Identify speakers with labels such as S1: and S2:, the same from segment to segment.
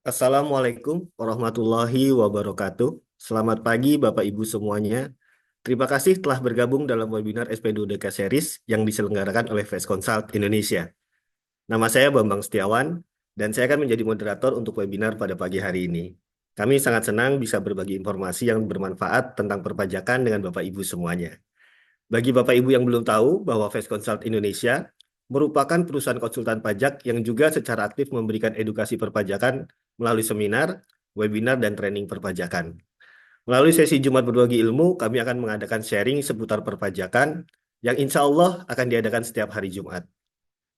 S1: Assalamualaikum warahmatullahi wabarakatuh. Selamat pagi Bapak Ibu semuanya. Terima kasih telah bergabung dalam webinar SP2DK Series yang diselenggarakan oleh Face Consult Indonesia. Nama saya Bambang Setiawan dan saya akan menjadi moderator untuk webinar pada pagi hari ini. Kami sangat senang bisa berbagi informasi yang bermanfaat tentang perpajakan dengan Bapak Ibu semuanya. Bagi Bapak Ibu yang belum tahu bahwa Face Consult Indonesia merupakan perusahaan konsultan pajak yang juga secara aktif memberikan edukasi perpajakan melalui seminar, webinar, dan training perpajakan. Melalui sesi Jumat Berbagi Ilmu, kami akan mengadakan sharing seputar perpajakan yang insya Allah akan diadakan setiap hari Jumat.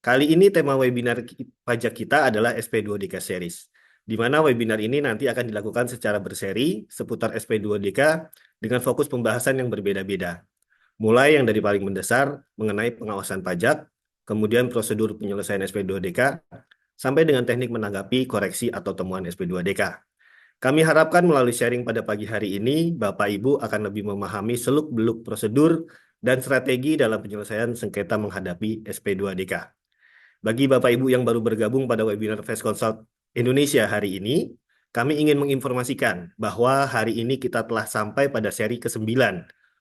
S1: Kali ini tema webinar pajak kita adalah SP2DK Series, di mana webinar ini nanti akan dilakukan secara berseri seputar SP2DK dengan fokus pembahasan yang berbeda-beda. Mulai yang dari paling mendasar mengenai pengawasan pajak, kemudian prosedur penyelesaian SP2DK, sampai dengan teknik menanggapi koreksi atau temuan SP2DK. Kami harapkan melalui sharing pada pagi hari ini, Bapak Ibu akan lebih memahami seluk-beluk prosedur dan strategi dalam penyelesaian sengketa menghadapi SP2DK. Bagi Bapak Ibu yang baru bergabung pada webinar Face Consult Indonesia hari ini, kami ingin menginformasikan bahwa hari ini kita telah sampai pada seri ke-9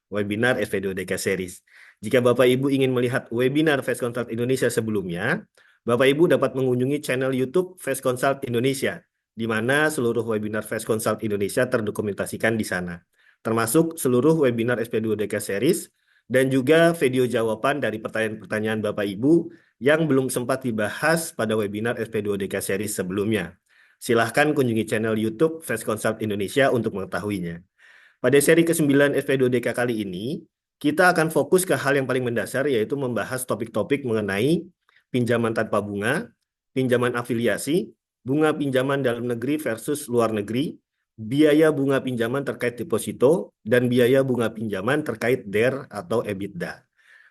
S1: webinar SP2DK Series. Jika Bapak Ibu ingin melihat webinar Face Consult Indonesia sebelumnya, Bapak Ibu dapat mengunjungi channel YouTube Face Consult Indonesia, di mana seluruh webinar Face Consult Indonesia terdokumentasikan di sana, termasuk seluruh webinar SP2DK Series, dan juga video jawaban dari pertanyaan-pertanyaan Bapak Ibu yang belum sempat dibahas pada webinar SP2DK Series sebelumnya. Silahkan kunjungi channel YouTube Face Consult Indonesia untuk mengetahuinya. Pada seri ke-9 SP2DK kali ini, kita akan fokus ke hal yang paling mendasar, yaitu membahas topik-topik mengenai pinjaman tanpa bunga, pinjaman afiliasi, bunga pinjaman dalam negeri versus luar negeri, biaya bunga pinjaman terkait deposito, dan biaya bunga pinjaman terkait DER atau EBITDA.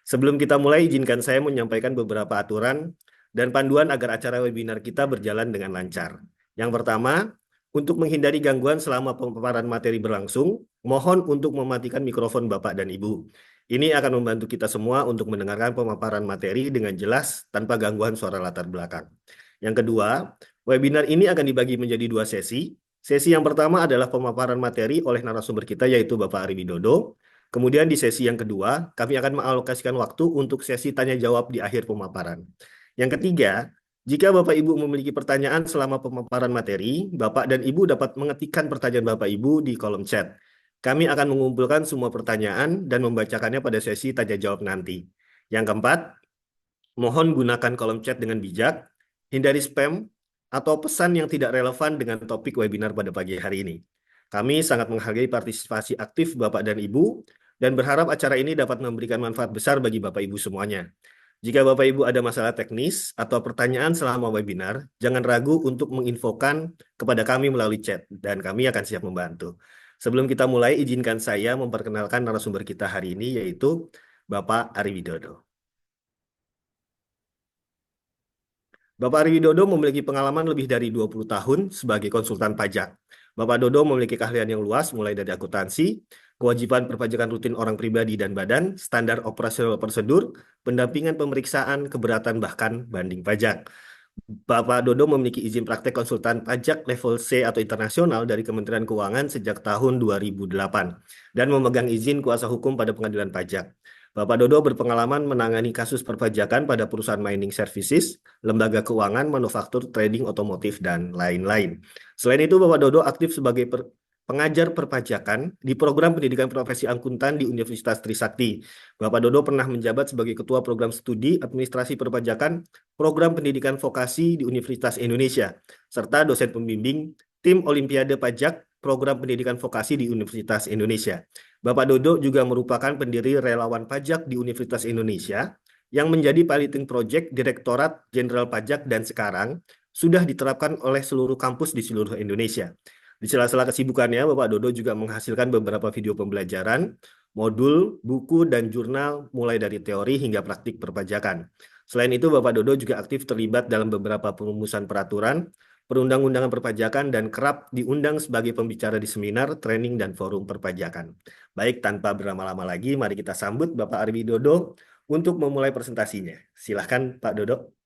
S1: Sebelum kita mulai, izinkan saya menyampaikan beberapa aturan dan panduan agar acara webinar kita berjalan dengan lancar. Yang pertama, untuk menghindari gangguan selama pemaparan materi berlangsung, mohon untuk mematikan mikrofon Bapak dan Ibu. Ini akan membantu kita semua untuk mendengarkan pemaparan materi dengan jelas tanpa gangguan suara latar belakang. Yang kedua, webinar ini akan dibagi menjadi dua sesi. Sesi yang pertama adalah pemaparan materi oleh narasumber kita, yaitu Bapak Ari Widodo. Kemudian di sesi yang kedua, kami akan mengalokasikan waktu untuk sesi tanya-jawab di akhir pemaparan. Yang ketiga, jika Bapak Ibu memiliki pertanyaan selama pemaparan materi, Bapak dan Ibu dapat mengetikkan pertanyaan Bapak Ibu di kolom chat. Kami akan mengumpulkan semua pertanyaan dan membacakannya pada sesi tanya-jawab nanti. Yang keempat, mohon gunakan kolom chat dengan bijak, hindari spam, atau pesan yang tidak relevan dengan topik webinar pada pagi hari ini. Kami sangat menghargai partisipasi aktif Bapak dan Ibu, dan berharap acara ini dapat memberikan manfaat besar bagi Bapak Ibu semuanya. Jika Bapak Ibu ada masalah teknis atau pertanyaan selama webinar, jangan ragu untuk menginfokan kepada kami melalui chat, dan kami akan siap membantu. Sebelum kita mulai, izinkan saya memperkenalkan narasumber kita hari ini, yaitu Bapak Ari Widodo. Bapak Ari Widodo memiliki pengalaman lebih dari 20 tahun sebagai konsultan pajak. Bapak Dodo memiliki keahlian yang luas mulai dari akuntansi, kewajiban perpajakan rutin orang pribadi dan badan, standar operasional prosedur, pendampingan pemeriksaan, keberatan bahkan banding pajak. Bapak Dodo memiliki izin praktek konsultan pajak level C atau internasional dari Kementerian Keuangan sejak tahun 2008 dan memegang izin kuasa hukum pada pengadilan pajak. Bapak Dodo berpengalaman menangani kasus perpajakan pada perusahaan mining services, lembaga keuangan, manufaktur, trading, otomotif, dan lain-lain. Selain itu, Bapak Dodo aktif sebagai pengajar perpajakan di program pendidikan profesi akuntan di Universitas Trisakti. Bapak Dodo pernah menjabat sebagai Ketua Program Studi Administrasi Perpajakan Program Pendidikan Vokasi di Universitas Indonesia, serta dosen pembimbing Tim Olimpiade Pajak Program Pendidikan Vokasi di Universitas Indonesia. Bapak Dodo juga merupakan pendiri Relawan Pajak di Universitas Indonesia yang menjadi piloting project Direktorat Jenderal Pajak dan sekarang sudah diterapkan oleh seluruh kampus di seluruh Indonesia. Di sela-sela kesibukannya, Bapak Dodo juga menghasilkan beberapa video pembelajaran, modul, buku, dan jurnal mulai dari teori hingga praktik perpajakan. Selain itu, Bapak Dodo juga aktif terlibat dalam beberapa perumusan peraturan, perundang-undangan perpajakan, dan kerap diundang sebagai pembicara di seminar, training, dan forum perpajakan. Baik, tanpa berlama-lama lagi, mari kita sambut Bapak Ari Widodo untuk memulai presentasinya. Silahkan, Pak Dodo.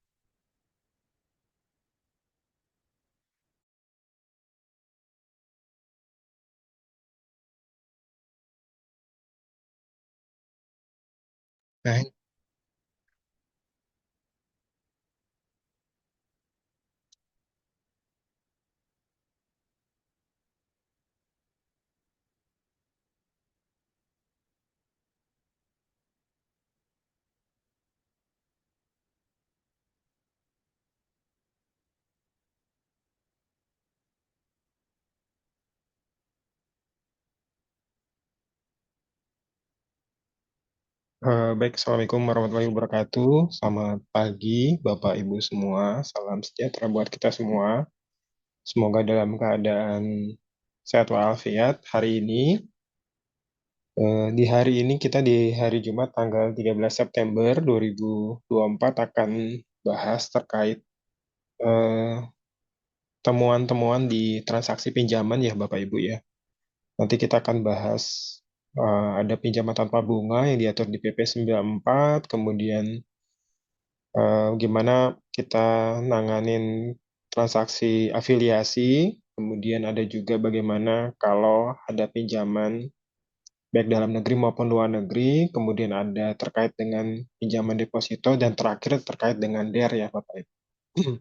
S2: Nah, baik, Assalamualaikum warahmatullahi wabarakatuh. Selamat pagi, Bapak Ibu semua. Salam sejahtera buat kita semua. Semoga dalam keadaan sehat walafiat. Di hari ini kita di hari Jumat tanggal 13 September 2024 akan bahas terkait eh, temuan-temuan di transaksi pinjaman ya Bapak Ibu ya. Nanti kita akan bahas ada pinjaman tanpa bunga yang diatur di PP 94, kemudian gimana kita nanganin transaksi afiliasi, kemudian ada juga bagaimana kalau ada pinjaman baik dalam negeri maupun luar negeri, kemudian ada terkait dengan pinjaman deposito, dan terakhir terkait dengan DER ya Bapak Ibu.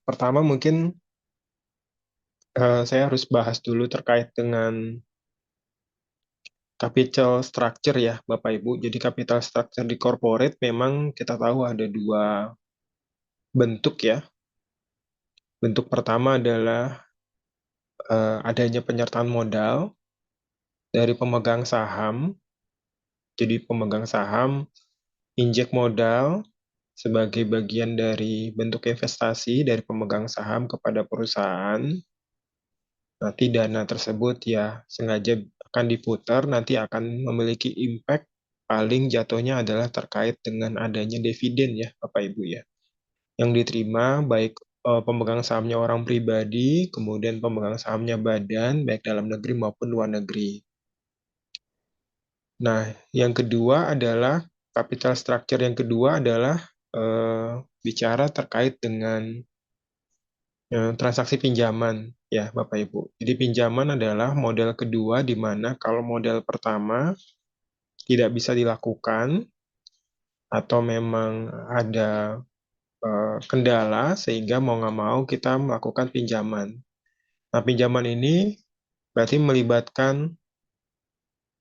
S2: Pertama mungkin saya harus bahas dulu terkait dengan capital structure ya Bapak Ibu. Jadi capital structure di corporate memang kita tahu ada dua bentuk ya. Bentuk pertama adalah adanya penyertaan modal dari pemegang saham. Jadi pemegang saham injek modal sebagai bagian dari bentuk investasi dari pemegang saham kepada perusahaan. Nanti dana tersebut ya sengaja akan diputar, nanti akan memiliki impact paling jatuhnya adalah terkait dengan adanya dividen ya Bapak Ibu ya. Yang diterima baik pemegang sahamnya orang pribadi, kemudian pemegang sahamnya badan, baik dalam negeri maupun luar negeri. Nah, yang kedua adalah capital structure yang kedua adalah bicara terkait dengan transaksi pinjaman ya Bapak Ibu. Jadi pinjaman adalah model kedua di mana kalau model pertama tidak bisa dilakukan atau memang ada kendala sehingga mau nggak mau kita melakukan pinjaman. Nah, pinjaman ini berarti melibatkan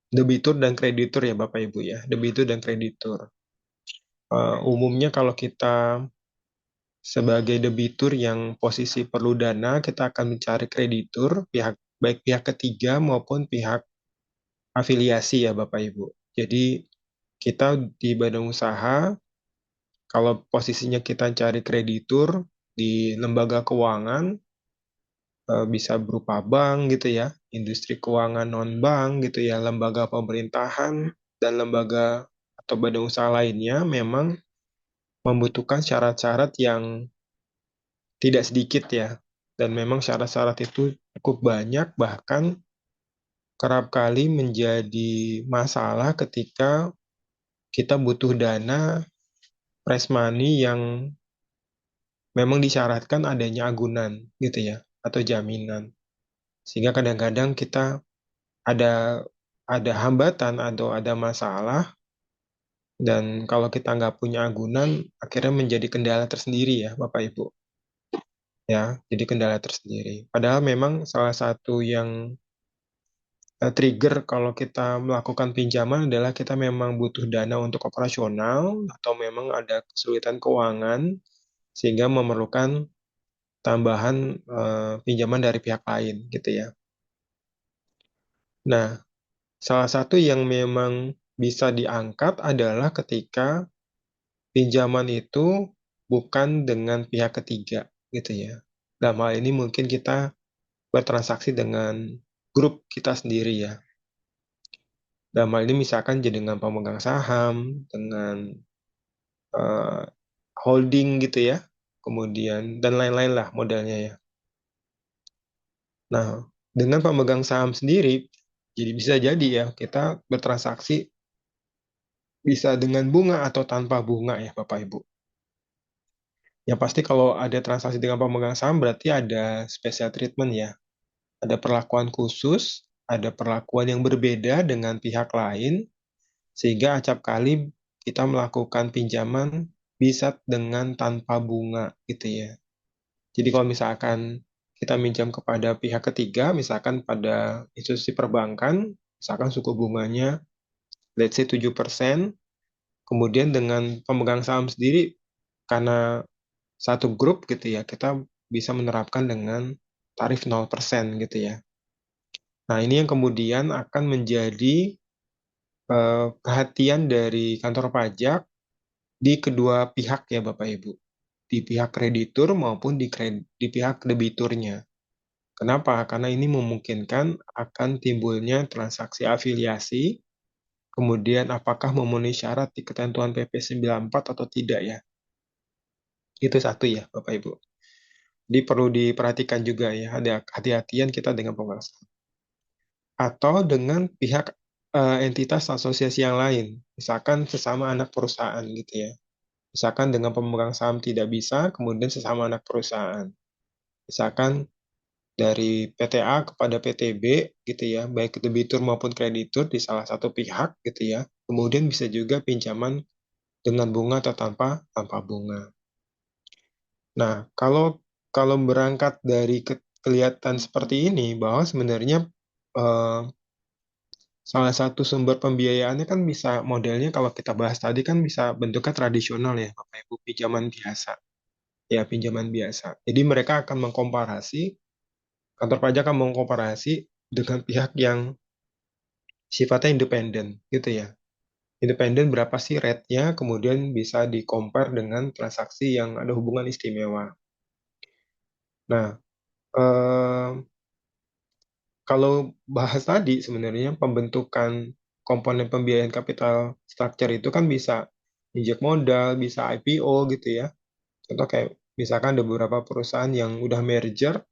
S2: debitur dan kreditur ya Bapak Ibu ya, debitur dan kreditur. Umumnya kalau kita sebagai debitur yang posisi perlu dana, kita akan mencari kreditur, baik pihak ketiga maupun pihak afiliasi ya Bapak Ibu. Jadi kita di badan usaha, kalau posisinya kita cari kreditur di lembaga keuangan, bisa berupa bank gitu ya, industri keuangan non-bank gitu ya, lembaga pemerintahan, dan lembaga atau badan usaha lainnya memang membutuhkan syarat-syarat yang tidak sedikit ya. Dan memang syarat-syarat itu cukup banyak, bahkan kerap kali menjadi masalah ketika kita butuh dana fresh money yang memang disyaratkan adanya agunan gitu ya, atau jaminan. Sehingga kadang-kadang kita ada ada hambatan atau ada masalah, dan kalau kita nggak punya agunan, akhirnya menjadi kendala tersendiri ya Bapak Ibu. Ya, jadi kendala tersendiri. Padahal memang salah satu yang trigger kalau kita melakukan pinjaman adalah kita memang butuh dana untuk operasional atau memang ada kesulitan keuangan sehingga memerlukan tambahan pinjaman dari pihak lain gitu ya. Nah, salah satu yang memang bisa diangkat adalah ketika pinjaman itu bukan dengan pihak ketiga gitu ya. Dalam hal ini mungkin kita bertransaksi dengan grup kita sendiri ya. Dalam hal ini misalkan jadi dengan pemegang saham, dengan eh, holding gitu ya, kemudian dan lain-lain lah modelnya ya. Nah, dengan pemegang saham sendiri, jadi bisa jadi ya kita bertransaksi bisa dengan bunga atau tanpa bunga ya Bapak Ibu. Yang pasti kalau ada transaksi dengan pemegang saham berarti ada special treatment ya, ada perlakuan khusus ada perlakuan yang berbeda dengan pihak lain, sehingga acap kali kita melakukan pinjaman bisa dengan tanpa bunga gitu ya. Jadi kalau misalkan kita minjam kepada pihak ketiga, misalkan pada institusi perbankan, misalkan suku bunganya let's say 7%, kemudian dengan pemegang saham sendiri, karena satu grup gitu ya, kita bisa menerapkan dengan tarif 0% gitu ya. Nah, ini yang kemudian akan menjadi perhatian dari kantor pajak di kedua pihak ya Bapak Ibu. Di pihak kreditur maupun di pihak debiturnya. Kenapa? Karena ini memungkinkan akan timbulnya transaksi afiliasi, kemudian apakah memenuhi syarat di ketentuan PP 94 atau tidak ya. Itu satu ya Bapak Ibu. Jadi perlu diperhatikan juga ya, ada hati-hatian kita dengan pemegang saham. Atau dengan pihak entitas asosiasi yang lain, misalkan sesama anak perusahaan gitu ya. Misalkan dengan pemegang saham tidak bisa, kemudian sesama anak perusahaan. Misalkan dari PTA kepada PTB gitu ya, baik debitur maupun kreditur di salah satu pihak gitu ya. Kemudian bisa juga pinjaman dengan bunga atau tanpa bunga. Nah, kalau kalau berangkat dari kelihatan seperti ini bahwa sebenarnya eh, salah satu sumber pembiayaannya kan bisa modelnya kalau kita bahas tadi kan bisa bentuknya tradisional ya, Bapak Ibu, pinjaman biasa. Ya, pinjaman biasa. Jadi mereka akan mengkomparasi, kantor pajak akan mengkomparasi dengan pihak yang sifatnya independen gitu ya. Independen berapa sih rate-nya, kemudian bisa di-compare dengan transaksi yang ada hubungan istimewa. Nah, eh, kalau bahas tadi sebenarnya pembentukan komponen pembiayaan capital structure itu kan bisa injek modal, bisa IPO gitu ya. Contoh kayak misalkan ada beberapa perusahaan yang udah merger,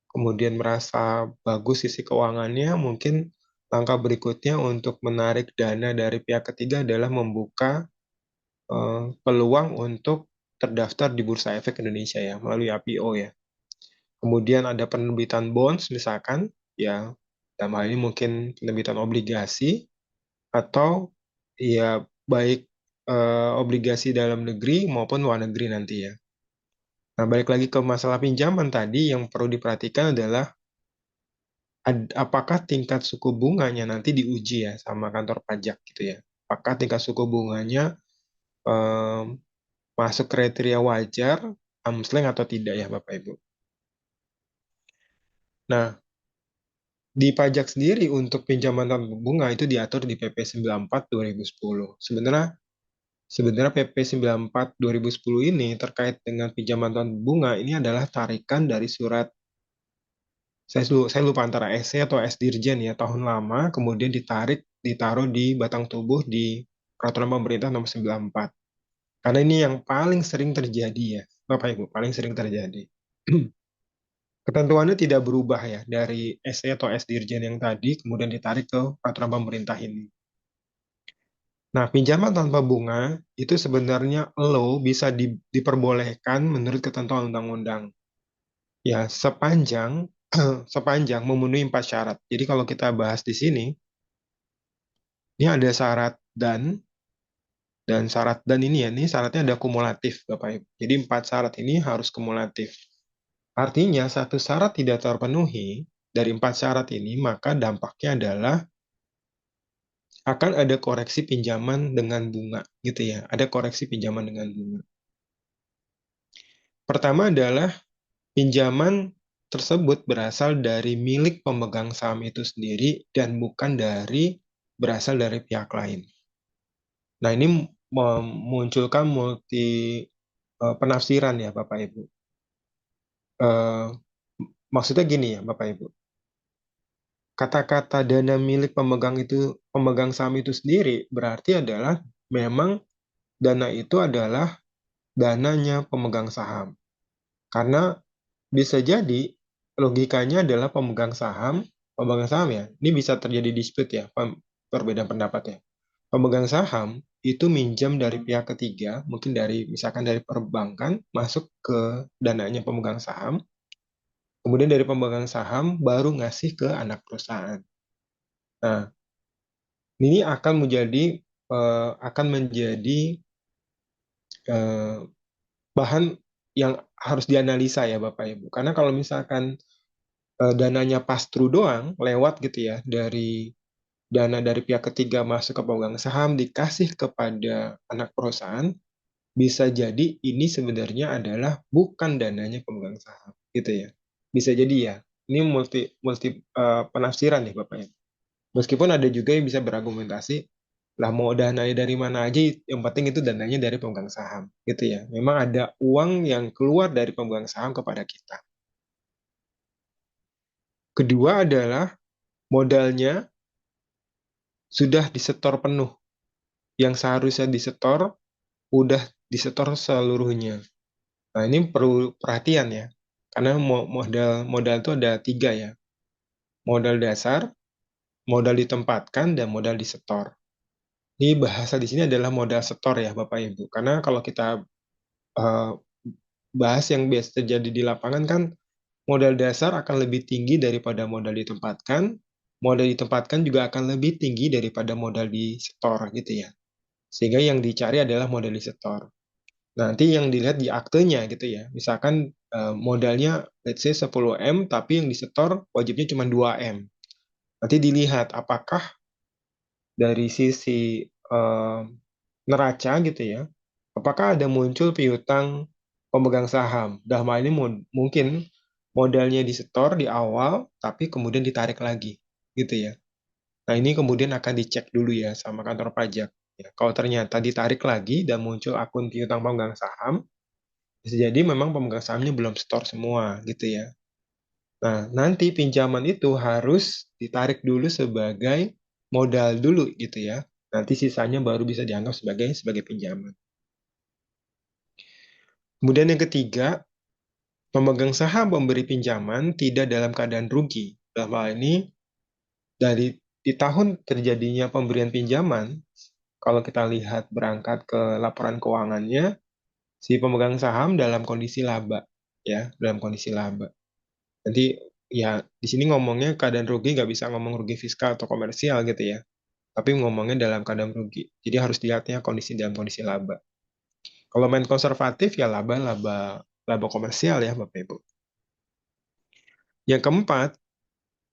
S2: kemudian merasa bagus sisi keuangannya, mungkin langkah berikutnya untuk menarik dana dari pihak ketiga adalah membuka peluang untuk terdaftar di Bursa Efek Indonesia ya, melalui IPO ya. Kemudian ada penerbitan bonds misalkan, ya dalam hal ini mungkin penerbitan obligasi atau ya baik obligasi dalam negeri maupun luar negeri nanti ya. Nah, balik lagi ke masalah pinjaman tadi, yang perlu diperhatikan adalah apakah tingkat suku bunganya nanti diuji ya sama kantor pajak gitu ya. Apakah tingkat suku bunganya em, masuk kriteria wajar, amsleng atau tidak ya Bapak Ibu. Nah, di pajak sendiri untuk pinjaman tanpa bunga itu diatur di PP 94 2010. Sebenarnya sebenarnya PP 94 2010 ini terkait dengan pinjaman tanpa bunga ini adalah tarikan dari surat, saya lupa antara SC atau S Dirjen ya, tahun lama, kemudian ditaruh di batang tubuh di peraturan pemerintah nomor 94. Karena ini yang paling sering terjadi ya, Bapak Ibu, paling sering terjadi. Ketentuannya tidak berubah ya dari SC atau S Dirjen yang tadi, kemudian ditarik ke peraturan pemerintah ini. Nah, pinjaman tanpa bunga itu sebenarnya bisa diperbolehkan menurut ketentuan undang-undang. Ya, sepanjang memenuhi 4 syarat. Jadi kalau kita bahas di sini, ini ada syarat dan syarat dan ini ya, ini syaratnya ada kumulatif, Bapak Ibu. Jadi 4 syarat ini harus kumulatif. Artinya satu syarat tidak terpenuhi dari 4 syarat ini, maka dampaknya adalah akan ada koreksi pinjaman dengan bunga, gitu ya. Ada koreksi pinjaman dengan bunga. Pertama adalah pinjaman tersebut berasal dari milik pemegang saham itu sendiri dan bukan berasal dari pihak lain. Nah, ini memunculkan penafsiran ya, Bapak Ibu. Eh, Maksudnya gini ya, Bapak Ibu. Kata-kata dana milik pemegang saham itu sendiri berarti adalah memang dana itu adalah dananya pemegang saham. Karena bisa jadi logikanya adalah pemegang saham ya. Ini bisa terjadi dispute ya, perbedaan pendapat ya. Pemegang saham itu minjam dari pihak ketiga, mungkin misalkan dari perbankan masuk ke dananya pemegang saham, kemudian dari pemegang saham baru ngasih ke anak perusahaan. Nah, ini akan menjadi eh, bahan yang harus dianalisa ya Bapak Ibu. Karena kalau misalkan dananya pass-through doang, lewat gitu ya, dari dana dari pihak ketiga masuk ke pemegang saham dikasih kepada anak perusahaan, bisa jadi ini sebenarnya adalah bukan dananya pemegang saham, gitu ya. Bisa jadi ya. Ini multi multi penafsiran nih Bapak Ibu. Meskipun ada juga yang bisa berargumentasi, lah mau dananya dari mana aja, yang penting itu dananya dari pemegang saham, gitu ya. Memang ada uang yang keluar dari pemegang saham kepada kita. Kedua adalah modalnya sudah disetor penuh. Yang seharusnya disetor, udah disetor seluruhnya. Nah, ini perlu perhatian ya. Karena modal modal itu ada tiga ya. Modal dasar, modal ditempatkan, dan modal disetor. Ini bahasa di sini adalah modal setor ya Bapak Ibu. Karena kalau kita eh, bahas yang biasa terjadi di lapangan kan, modal dasar akan lebih tinggi daripada modal ditempatkan, modal ditempatkan juga akan lebih tinggi daripada modal disetor gitu ya. Sehingga yang dicari adalah modal disetor. Nanti yang dilihat di aktenya gitu ya. Misalkan modalnya let's say 10M tapi yang disetor wajibnya cuma 2M. Nanti dilihat apakah dari sisi eh, neraca gitu ya, apakah ada muncul piutang pemegang saham. Dalam hal ini mungkin modalnya disetor di awal, tapi kemudian ditarik lagi, gitu ya. Nah, ini kemudian akan dicek dulu ya sama kantor pajak. Ya, kalau ternyata ditarik lagi dan muncul akun piutang pemegang saham, bisa jadi memang pemegang sahamnya belum setor semua, gitu ya. Nah, nanti pinjaman itu harus ditarik dulu sebagai modal dulu, gitu ya. Nanti sisanya baru bisa dianggap sebagai pinjaman. Kemudian yang ketiga, pemegang saham pemberi pinjaman tidak dalam keadaan rugi. Dalam hal ini, di tahun terjadinya pemberian pinjaman, kalau kita lihat berangkat ke laporan keuangannya, si pemegang saham dalam kondisi laba, ya, dalam kondisi laba. Nanti ya di sini ngomongnya keadaan rugi, nggak bisa ngomong rugi fiskal atau komersial gitu ya, tapi ngomongnya dalam keadaan rugi. Jadi harus dilihatnya kondisi dalam kondisi laba. Kalau main konservatif ya laba laba laba komersial ya Bapak Ibu. Yang keempat,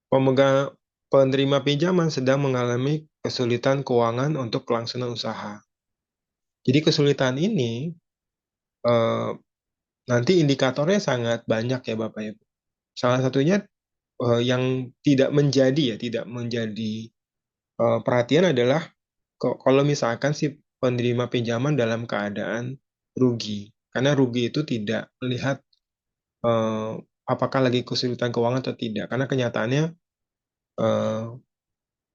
S2: pemegang penerima pinjaman sedang mengalami kesulitan keuangan untuk kelangsungan usaha. Jadi kesulitan ini eh, nanti indikatornya sangat banyak ya Bapak Ibu. Salah satunya yang tidak menjadi perhatian adalah kalau misalkan si penerima pinjaman dalam keadaan rugi. Karena rugi itu tidak melihat eh, apakah lagi kesulitan keuangan atau tidak. Karena kenyataannya eh,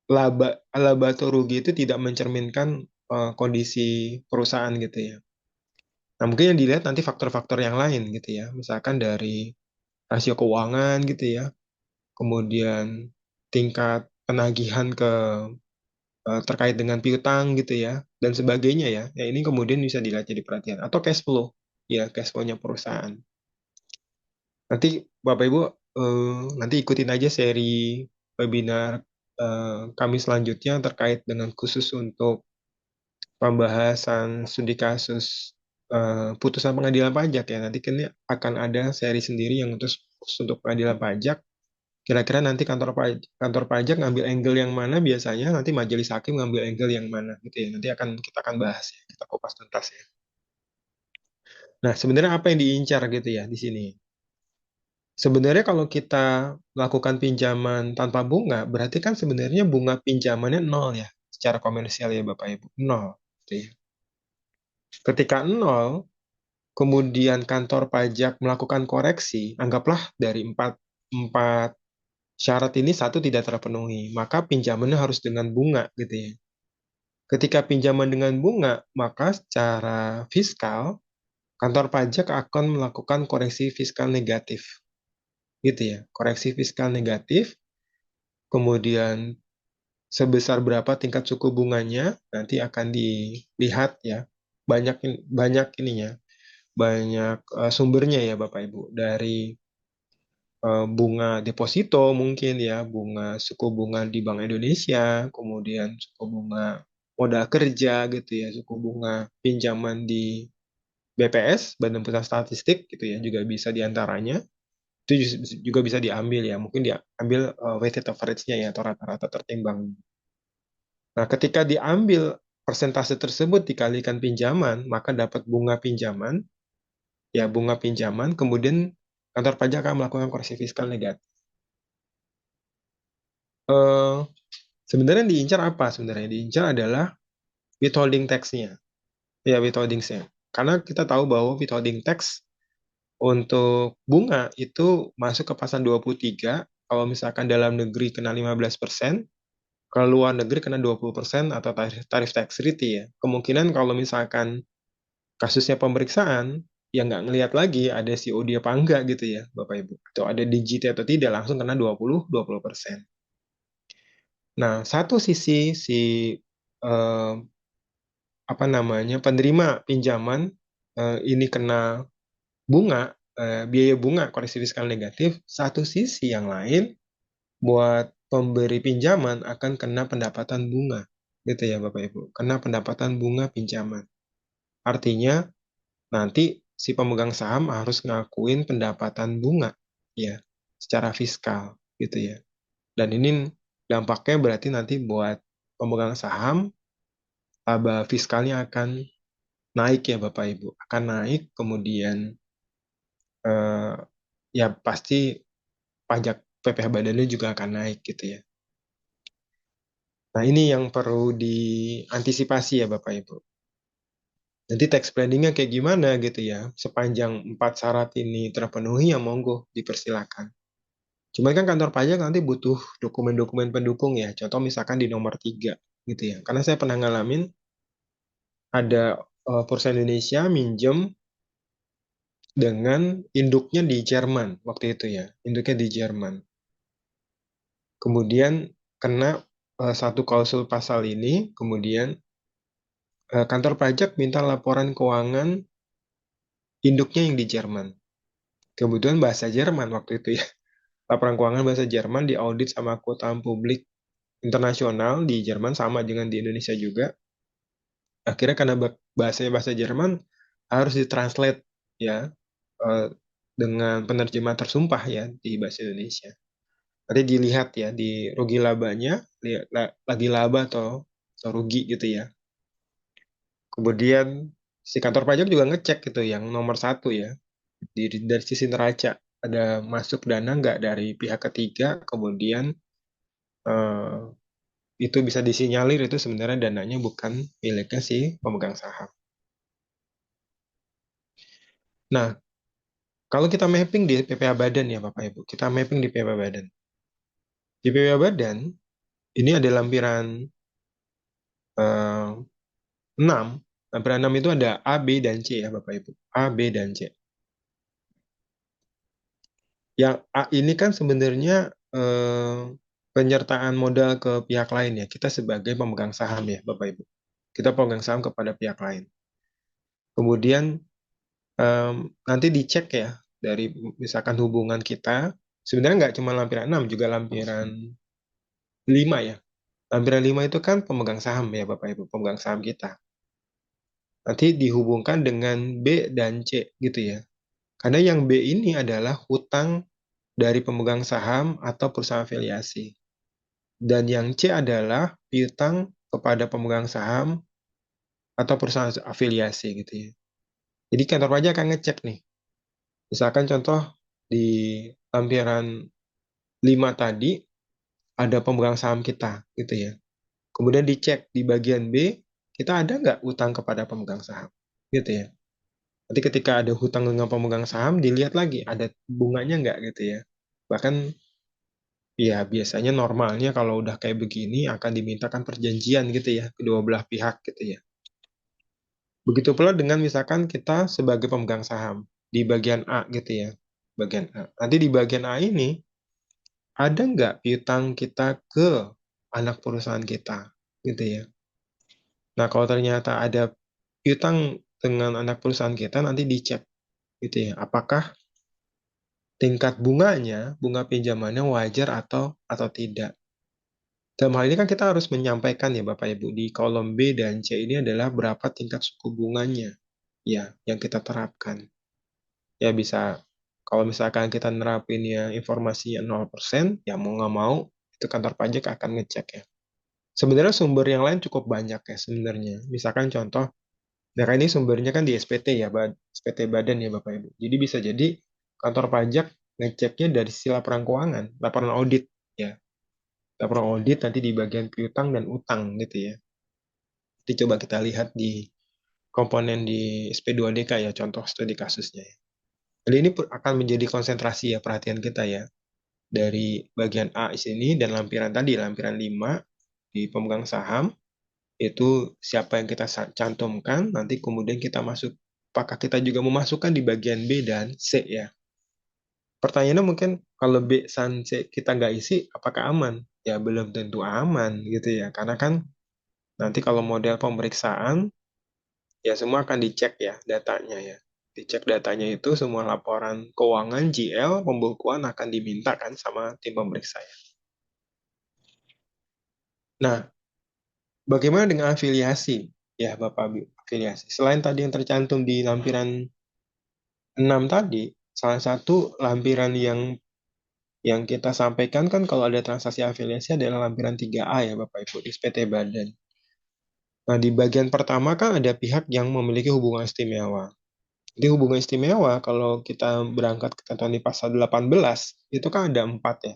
S2: laba laba atau rugi itu tidak mencerminkan kondisi perusahaan gitu ya. Nah, mungkin yang dilihat nanti faktor-faktor yang lain gitu ya. Misalkan dari rasio keuangan gitu ya. Kemudian tingkat penagihan terkait dengan piutang gitu ya dan sebagainya ya. Ya ini kemudian bisa dilihat jadi perhatian atau cash flow ya, cash flow-nya perusahaan. Nanti Bapak Ibu nanti ikutin aja seri webinar kami selanjutnya terkait dengan khusus untuk pembahasan studi kasus putusan pengadilan pajak ya. Nanti kini akan ada seri sendiri yang khusus untuk pengadilan pajak. Kira-kira nanti kantor pajak ngambil angle yang mana biasanya, nanti majelis hakim ngambil angle yang mana gitu ya. Nanti kita akan bahas ya, kita kupas tuntas ya. Nah, sebenarnya apa yang diincar gitu ya di sini? Sebenarnya kalau kita melakukan pinjaman tanpa bunga, berarti kan sebenarnya bunga pinjamannya nol ya, secara komersial ya Bapak Ibu, nol. Gitu ya. Ketika nol, kemudian kantor pajak melakukan koreksi, anggaplah dari empat syarat ini satu tidak terpenuhi, maka pinjamannya harus dengan bunga gitu ya. Ketika pinjaman dengan bunga, maka secara fiskal, kantor pajak akan melakukan koreksi fiskal negatif gitu ya. Koreksi fiskal negatif, kemudian sebesar berapa tingkat suku bunganya nanti akan dilihat ya. Banyak banyak ininya, banyak sumbernya ya Bapak Ibu, dari bunga deposito mungkin ya, suku bunga di Bank Indonesia, kemudian suku bunga modal kerja gitu ya, suku bunga pinjaman di BPS, Badan Pusat Statistik gitu ya, juga bisa diantaranya. Itu juga bisa diambil ya, mungkin diambil weighted average-nya ya, atau rata-rata tertimbang. Nah, ketika diambil persentase tersebut dikalikan pinjaman, maka dapat bunga pinjaman, ya bunga pinjaman, kemudian kantor pajak akan melakukan koreksi fiskal negatif. Eh, Sebenarnya yang diincar apa? Sebenarnya yang diincar adalah withholding tax-nya. Ya, withholding-nya. Karena kita tahu bahwa withholding tax untuk bunga itu masuk ke pasal 23, kalau misalkan dalam negeri kena 15%, kalau luar negeri kena 20% atau tarif tax rate ya. Kemungkinan kalau misalkan kasusnya pemeriksaan, ya nggak ngelihat lagi ada COD apa enggak gitu ya, Bapak Ibu. Atau ada digit atau tidak, langsung kena 20%. Nah, satu sisi si eh, apa namanya penerima pinjaman ini kena bunga, biaya bunga koreksi fiskal negatif. Satu sisi yang lain buat pemberi pinjaman akan kena pendapatan bunga, gitu ya Bapak Ibu. Kena pendapatan bunga pinjaman. Artinya nanti si pemegang saham harus ngakuin pendapatan bunga ya secara fiskal gitu ya. Dan ini dampaknya berarti nanti buat pemegang saham laba fiskalnya akan naik ya Bapak Ibu. Akan naik kemudian eh, ya pasti pajak PPh badannya juga akan naik gitu ya. Nah, ini yang perlu diantisipasi ya Bapak Ibu. Nanti tax planningnya kayak gimana gitu ya. Sepanjang 4 syarat ini terpenuhi ya monggo dipersilakan. Cuman kan kantor pajak nanti butuh dokumen-dokumen pendukung ya. Contoh misalkan di nomor 3 gitu ya. Karena saya pernah ngalamin ada perusahaan Indonesia minjem dengan induknya di Jerman waktu itu ya. Induknya di Jerman. Kemudian kena satu klausul pasal ini, kemudian kantor pajak minta laporan keuangan induknya yang di Jerman. Kebetulan bahasa Jerman waktu itu ya. Laporan keuangan bahasa Jerman diaudit sama akuntan publik internasional di Jerman sama dengan di Indonesia juga. Akhirnya karena bahasanya bahasa Jerman harus ditranslate ya eh, dengan penerjemah tersumpah ya di bahasa Indonesia. Nanti dilihat ya di rugi labanya, lagi laba atau rugi gitu ya. Kemudian si kantor pajak juga ngecek gitu yang nomor satu ya dari sisi neraca ada masuk dana nggak dari pihak ketiga, kemudian eh, itu bisa disinyalir itu sebenarnya dananya bukan miliknya si pemegang saham. Nah, kalau kita mapping di PPh Badan ya Bapak Ibu, kita mapping di PPh Badan. Di PPh Badan, ini ada lampiran eh, 6. Lampiran 6 itu ada A, B, dan C ya Bapak Ibu. A, B, dan C. Yang A ini kan sebenarnya penyertaan modal ke pihak lain ya. Kita sebagai pemegang saham ya Bapak Ibu. Kita pemegang saham kepada pihak lain. Kemudian nanti dicek ya dari misalkan hubungan kita. Sebenarnya nggak cuma lampiran 6, juga lampiran 5 ya. Lampiran 5 itu kan pemegang saham ya Bapak Ibu, pemegang saham kita. Nanti dihubungkan dengan B dan C gitu ya. Karena yang B ini adalah hutang dari pemegang saham atau perusahaan afiliasi. Dan yang C adalah piutang kepada pemegang saham atau perusahaan afiliasi gitu ya. Jadi kantor pajak akan ngecek nih. Misalkan contoh di lampiran 5 tadi ada pemegang saham kita gitu ya. Kemudian dicek di bagian B, kita ada nggak utang kepada pemegang saham gitu ya. Nanti ketika ada hutang dengan pemegang saham, dilihat lagi ada bunganya nggak gitu ya. Bahkan ya biasanya normalnya kalau udah kayak begini akan dimintakan perjanjian gitu ya, kedua belah pihak gitu ya. Begitu pula dengan misalkan kita sebagai pemegang saham di bagian A gitu ya. Bagian A. Nanti di bagian A ini ada nggak piutang kita ke anak perusahaan kita gitu ya. Nah, kalau ternyata ada piutang dengan anak perusahaan kita nanti dicek gitu ya. Apakah tingkat bunganya, bunga pinjamannya wajar atau tidak. Dalam hal ini kan kita harus menyampaikan ya Bapak Ibu, di kolom B dan C ini adalah berapa tingkat suku bunganya ya yang kita terapkan. Ya bisa, kalau misalkan kita nerapin ya informasinya 0%, ya mau nggak mau itu kantor pajak akan ngecek ya. Sebenarnya sumber yang lain cukup banyak ya sebenarnya. Misalkan contoh, nah ini sumbernya kan di SPT ya, SPT Badan ya Bapak Ibu. Jadi bisa jadi kantor pajak ngeceknya dari sisi laporan keuangan, laporan audit ya. Laporan audit nanti di bagian piutang dan utang gitu ya. Jadi coba kita lihat di komponen di SP2DK ya, contoh studi kasusnya ya. Jadi ini akan menjadi konsentrasi ya perhatian kita ya. Dari bagian A di sini dan lampiran tadi, lampiran 5 di pemegang saham, itu siapa yang kita cantumkan, nanti kemudian kita masuk. Apakah kita juga memasukkan di bagian B dan C ya? Pertanyaannya mungkin kalau B dan C kita nggak isi, apakah aman? Ya belum tentu aman gitu ya, karena kan nanti kalau model pemeriksaan, ya semua akan dicek ya datanya ya. Dicek datanya itu semua laporan keuangan GL, pembukuan akan diminta kan sama tim pemeriksa ya. Nah, bagaimana dengan afiliasi? Ya, Bapak Ibu, afiliasi. Selain tadi yang tercantum di lampiran 6 tadi, salah satu lampiran yang kita sampaikan kan kalau ada transaksi afiliasi adalah lampiran 3A ya Bapak Ibu, di PT Badan. Nah, di bagian pertama kan ada pihak yang memiliki hubungan istimewa. Di hubungan istimewa, kalau kita berangkat ke ketentuan di pasal 18, itu kan ada 4 ya.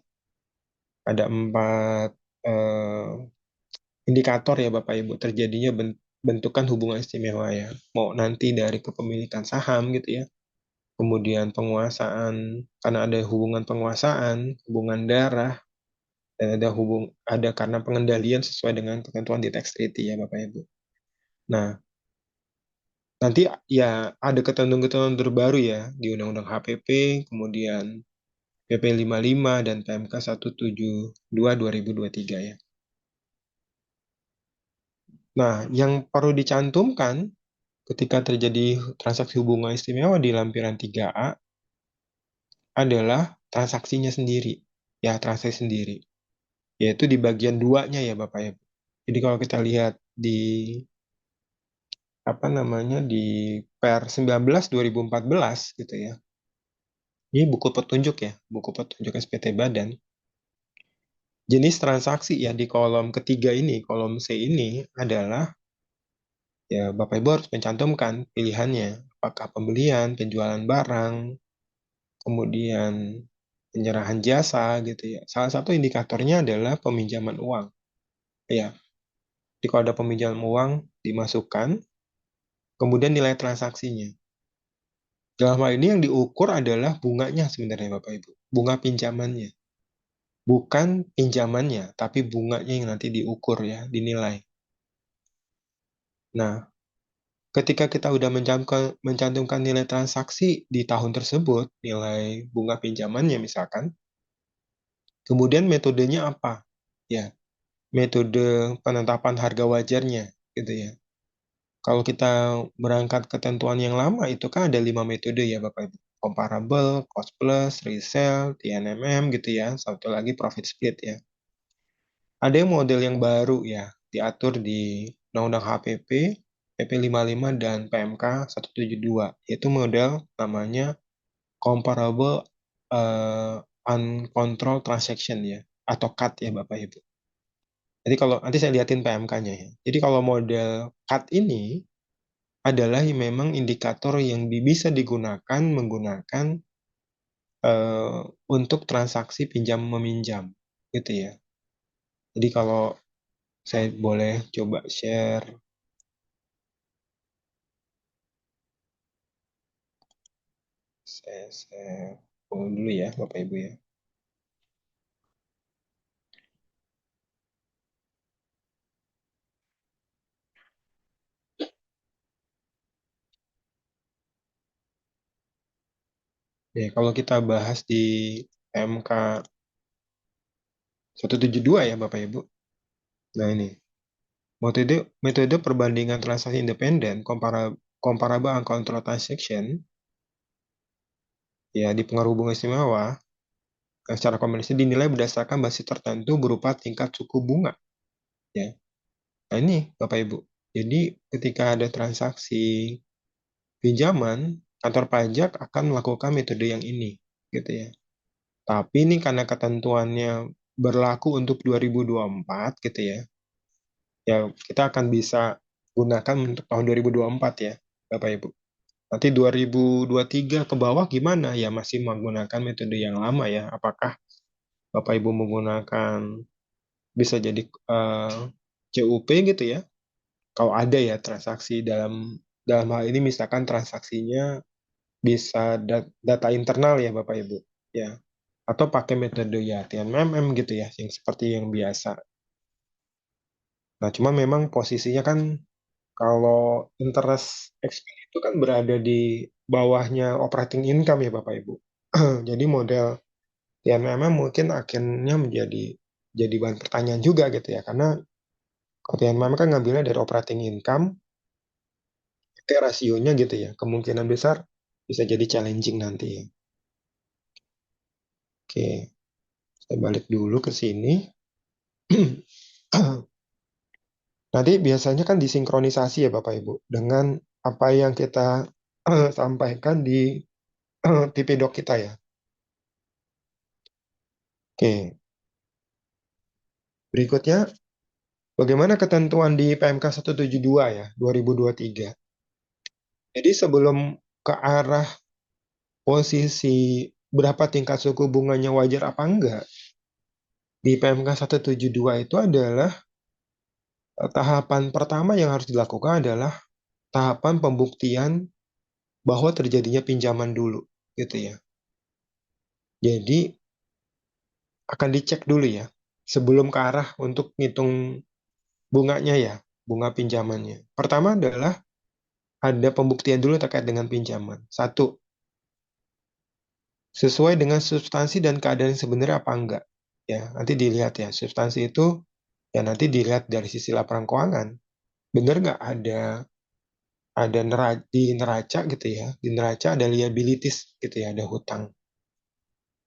S2: Ada 4 eh, indikator ya Bapak Ibu terjadinya bentukan hubungan istimewa ya. Mau nanti dari kepemilikan saham gitu ya. Kemudian penguasaan, karena ada hubungan penguasaan, hubungan darah, dan ada karena pengendalian sesuai dengan ketentuan di tax treaty ya Bapak Ibu. Nah, nanti ya ada ketentuan-ketentuan terbaru ya di Undang-Undang HPP, kemudian PP 55 dan PMK 172 2023 ya. Nah, yang perlu dicantumkan ketika terjadi transaksi hubungan istimewa di lampiran 3A adalah transaksinya sendiri. Ya, transaksi sendiri. Yaitu di bagian duanya ya Bapak Ibu. Jadi kalau kita lihat di apa namanya di Per 19 2014 gitu ya. Ini buku petunjuk ya, buku petunjuk SPT Badan. Jenis transaksi ya di kolom ketiga ini, kolom C ini adalah ya Bapak Ibu harus mencantumkan pilihannya. Apakah pembelian, penjualan barang, kemudian penyerahan jasa gitu ya. Salah satu indikatornya adalah peminjaman uang. Ya, jadi kalau ada peminjaman uang dimasukkan, kemudian nilai transaksinya. Dalam hal ini yang diukur adalah bunganya sebenarnya Bapak Ibu. Bunga pinjamannya. Bukan pinjamannya, tapi bunganya yang nanti diukur ya, dinilai. Nah, ketika kita udah mencantumkan nilai transaksi di tahun tersebut, nilai bunga pinjamannya misalkan, kemudian metodenya apa? Ya, metode penetapan harga wajarnya, gitu ya. Kalau kita berangkat ketentuan yang lama, itu kan ada 5 metode ya Bapak Ibu. Comparable, cost plus, resale, TNMM gitu ya. Satu lagi profit split ya. Ada yang model yang baru ya, diatur di Undang-Undang HPP, PP 55 dan PMK 172, yaitu model namanya Comparable uh, Uncontrolled Transaction ya, atau CUT ya Bapak Ibu. Jadi kalau nanti saya lihatin PMK-nya ya. Jadi kalau model CUT ini adalah memang indikator yang bisa digunakan menggunakan untuk transaksi pinjam meminjam gitu ya. Jadi kalau saya boleh coba share, saya share dulu ya Bapak Ibu ya. Ya, kalau kita bahas di PMK 172 ya Bapak Ibu. Nah ini, metode metode perbandingan transaksi independen, comparable uncontrolled transaction, ya di pengaruh bunga istimewa yang secara komersial dinilai berdasarkan basis tertentu berupa tingkat suku bunga. Ya, nah ini Bapak Ibu. Jadi ketika ada transaksi pinjaman, kantor pajak akan melakukan metode yang ini, gitu ya. Tapi ini karena ketentuannya berlaku untuk 2024, gitu ya. Ya, kita akan bisa gunakan untuk tahun 2024 ya, Bapak Ibu. Nanti 2023 ke bawah gimana? Ya masih menggunakan metode yang lama ya. Apakah Bapak Ibu menggunakan bisa jadi CUP gitu ya? Kalau ada ya transaksi dalam dalam hal ini misalkan transaksinya bisa data internal ya Bapak Ibu ya, atau pakai metode ya TNMM gitu ya yang seperti yang biasa. Nah cuma memang posisinya kan kalau interest expense itu kan berada di bawahnya operating income ya Bapak Ibu. Jadi model TNMM mungkin akhirnya jadi bahan pertanyaan juga gitu ya, karena kalau TNMM kan ngambilnya dari operating income, itu rasionya gitu ya, kemungkinan besar bisa jadi challenging nanti ya. Oke, saya balik dulu ke sini. Nanti biasanya kan disinkronisasi ya Bapak Ibu dengan apa yang kita sampaikan di TP-Doc kita ya. Oke, berikutnya bagaimana ketentuan di PMK 172 ya 2023. Jadi sebelum ke arah posisi berapa tingkat suku bunganya wajar apa enggak, di PMK 172 itu adalah tahapan pertama yang harus dilakukan adalah tahapan pembuktian bahwa terjadinya pinjaman dulu gitu ya. Jadi akan dicek dulu ya sebelum ke arah untuk ngitung bunganya ya, bunga pinjamannya. Pertama adalah ada pembuktian dulu terkait dengan pinjaman. Satu, sesuai dengan substansi dan keadaan sebenarnya apa enggak. Ya, nanti dilihat ya, substansi itu ya nanti dilihat dari sisi laporan keuangan. Benar nggak ada di neraca gitu ya, di neraca ada liabilities gitu ya, ada hutang.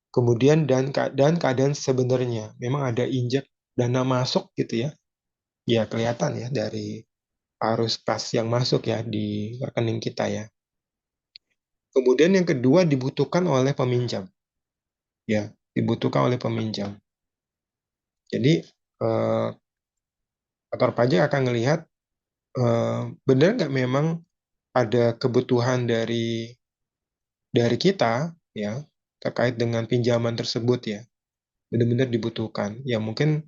S2: Kemudian dan keadaan sebenarnya memang ada injek dana masuk gitu ya. Ya kelihatan ya dari arus kas yang masuk ya di rekening kita ya. Kemudian yang kedua dibutuhkan oleh peminjam ya, dibutuhkan oleh peminjam. Jadi eh, kantor pajak akan melihat benar nggak memang ada kebutuhan dari kita ya terkait dengan pinjaman tersebut ya, benar-benar dibutuhkan. Ya mungkin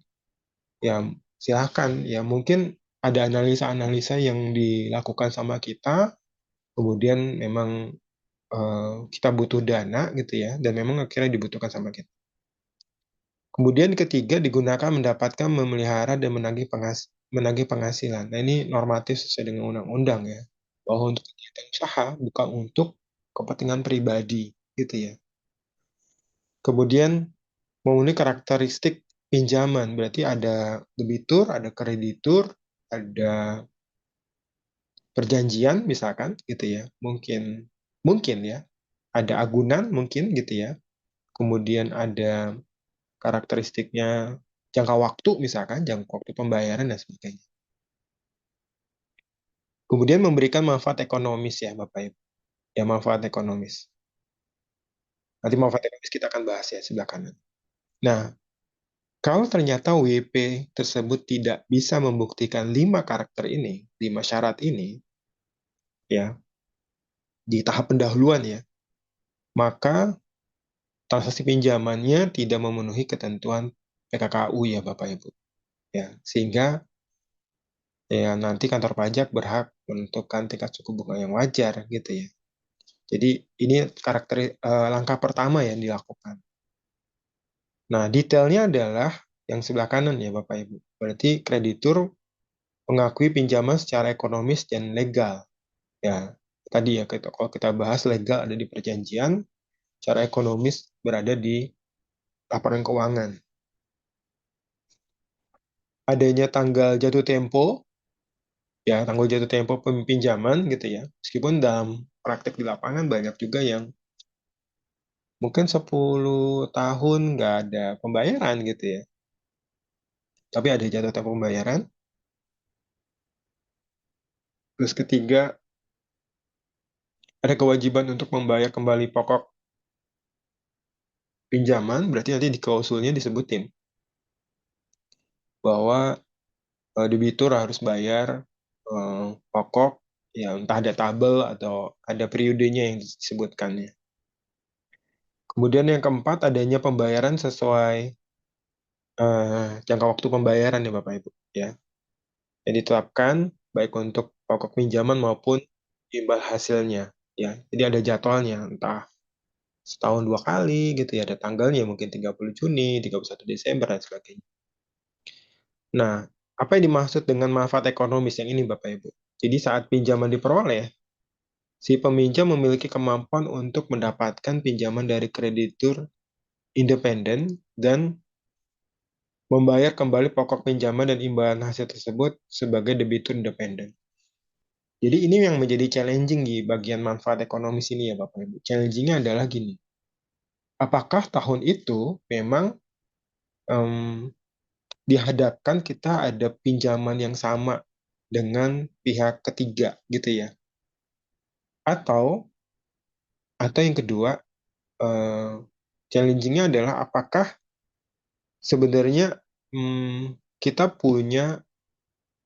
S2: ya silakan ya mungkin ada analisa-analisa yang dilakukan sama kita, kemudian memang kita butuh dana gitu ya, dan memang akhirnya dibutuhkan sama kita. Kemudian ketiga digunakan mendapatkan, memelihara dan menagih penghasilan. Nah ini normatif sesuai dengan undang-undang ya, bahwa untuk kegiatan usaha bukan untuk kepentingan pribadi gitu ya. Kemudian memenuhi karakteristik pinjaman, berarti ada debitur, ada kreditur, ada perjanjian misalkan gitu ya, mungkin mungkin ya, ada agunan mungkin gitu ya, kemudian ada karakteristiknya jangka waktu misalkan, jangka waktu pembayaran dan sebagainya. Kemudian memberikan manfaat ekonomis ya Bapak Ibu. Ya manfaat ekonomis. Nanti manfaat ekonomis kita akan bahas ya sebelah kanan. Nah, kalau ternyata WP tersebut tidak bisa membuktikan 5 karakter ini, 5 syarat ini, ya, di tahap pendahuluan ya, maka transaksi pinjamannya tidak memenuhi ketentuan PKKU ya Bapak Ibu. Ya, sehingga ya nanti kantor pajak berhak menentukan tingkat suku bunga yang wajar gitu ya. Jadi ini langkah pertama yang dilakukan. Nah, detailnya adalah yang sebelah kanan ya Bapak Ibu. Berarti kreditur mengakui pinjaman secara ekonomis dan legal. Ya, tadi ya kalau kita bahas legal ada di perjanjian, secara ekonomis berada di laporan keuangan. Adanya tanggal jatuh tempo, ya tanggal jatuh tempo pinjaman gitu ya. Meskipun dalam praktek di lapangan banyak juga yang mungkin 10 tahun nggak ada pembayaran gitu ya. Tapi ada jatuh tempo pembayaran. Terus ketiga, ada kewajiban untuk membayar kembali pokok pinjaman, berarti nanti di klausulnya disebutin bahwa debitur harus bayar pokok, ya entah ada tabel atau ada periodenya yang disebutkannya. Kemudian yang keempat, adanya pembayaran sesuai jangka waktu pembayaran ya Bapak Ibu. Ya, yang ditetapkan baik untuk pokok pinjaman maupun imbal hasilnya. Ya, jadi ada jadwalnya, entah setahun 2 kali gitu ya, ada tanggalnya mungkin 30 Juni, 31 Desember, dan sebagainya. Nah, apa yang dimaksud dengan manfaat ekonomis yang ini Bapak Ibu? Jadi saat pinjaman diperoleh, si peminjam memiliki kemampuan untuk mendapatkan pinjaman dari kreditur independen dan membayar kembali pokok pinjaman dan imbalan hasil tersebut sebagai debitur independen. Jadi ini yang menjadi challenging di bagian manfaat ekonomis ini ya Bapak Ibu. Challengingnya adalah gini, apakah tahun itu memang em, dihadapkan kita ada pinjaman yang sama dengan pihak ketiga gitu ya? Atau yang kedua, eh, challengingnya adalah apakah sebenarnya kita punya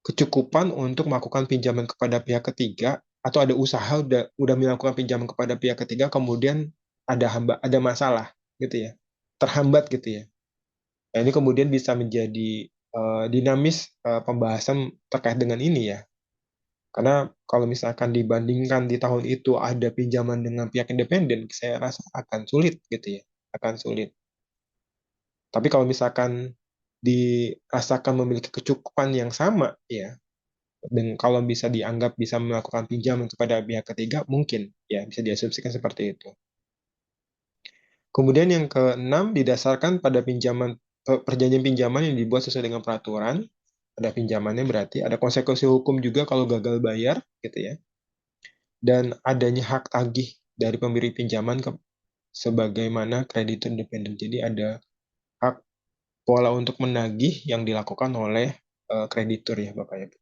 S2: kecukupan untuk melakukan pinjaman kepada pihak ketiga atau ada usaha udah melakukan pinjaman kepada pihak ketiga kemudian ada masalah gitu ya, terhambat gitu ya. Nah, ini kemudian bisa menjadi dinamis pembahasan terkait dengan ini ya. Karena kalau misalkan dibandingkan di tahun itu ada pinjaman dengan pihak independen, saya rasa akan sulit gitu ya, akan sulit. Tapi kalau misalkan dirasakan memiliki kecukupan yang sama ya, dan kalau bisa dianggap bisa melakukan pinjaman kepada pihak ketiga, mungkin ya bisa diasumsikan seperti itu. Kemudian yang keenam, didasarkan pada perjanjian pinjaman yang dibuat sesuai dengan peraturan. Ada pinjamannya berarti ada konsekuensi hukum juga kalau gagal bayar gitu ya. Dan adanya hak tagih dari pemberi pinjaman sebagaimana kreditur independen. Jadi ada hak pola untuk menagih yang dilakukan oleh kreditur ya Bapak Ibu.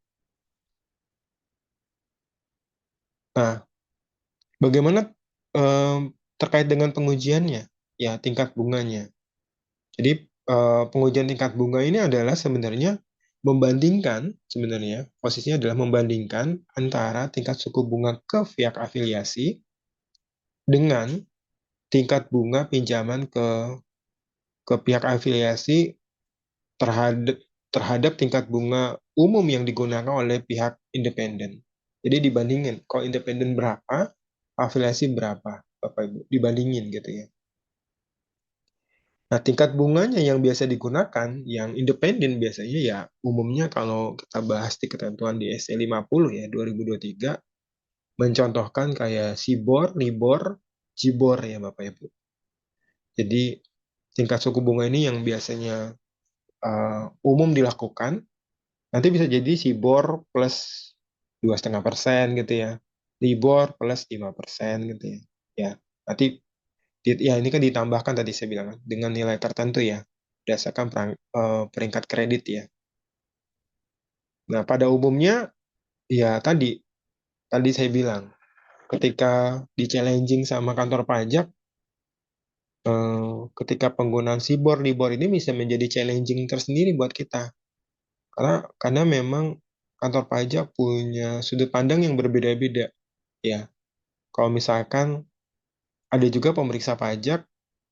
S2: Nah, bagaimana terkait dengan pengujiannya? Ya, tingkat bunganya. Jadi pengujian tingkat bunga ini adalah sebenarnya membandingkan, sebenarnya posisinya adalah membandingkan antara tingkat suku bunga ke pihak afiliasi dengan tingkat bunga pinjaman ke pihak afiliasi terhadap terhadap tingkat bunga umum yang digunakan oleh pihak independen. Jadi dibandingin, kalau independen berapa, afiliasi berapa, Bapak Ibu, dibandingin gitu ya. Nah, tingkat bunganya yang biasa digunakan, yang independen biasanya ya umumnya kalau kita bahas di ketentuan di SE 50 ya 2023, mencontohkan kayak SIBOR, LIBOR, JIBOR ya Bapak Ibu. Jadi tingkat suku bunga ini yang biasanya umum dilakukan, nanti bisa jadi SIBOR plus 2,5% gitu ya, LIBOR plus 5% gitu ya. Ya, nanti ya ini kan ditambahkan tadi saya bilang kan, dengan nilai tertentu ya, berdasarkan peringkat kredit ya. Nah, pada umumnya ya tadi saya bilang ketika di challenging sama kantor pajak, ketika penggunaan SIBOR, LIBOR ini bisa menjadi challenging tersendiri buat kita. Karena memang kantor pajak punya sudut pandang yang berbeda-beda ya. Kalau misalkan ada juga pemeriksa pajak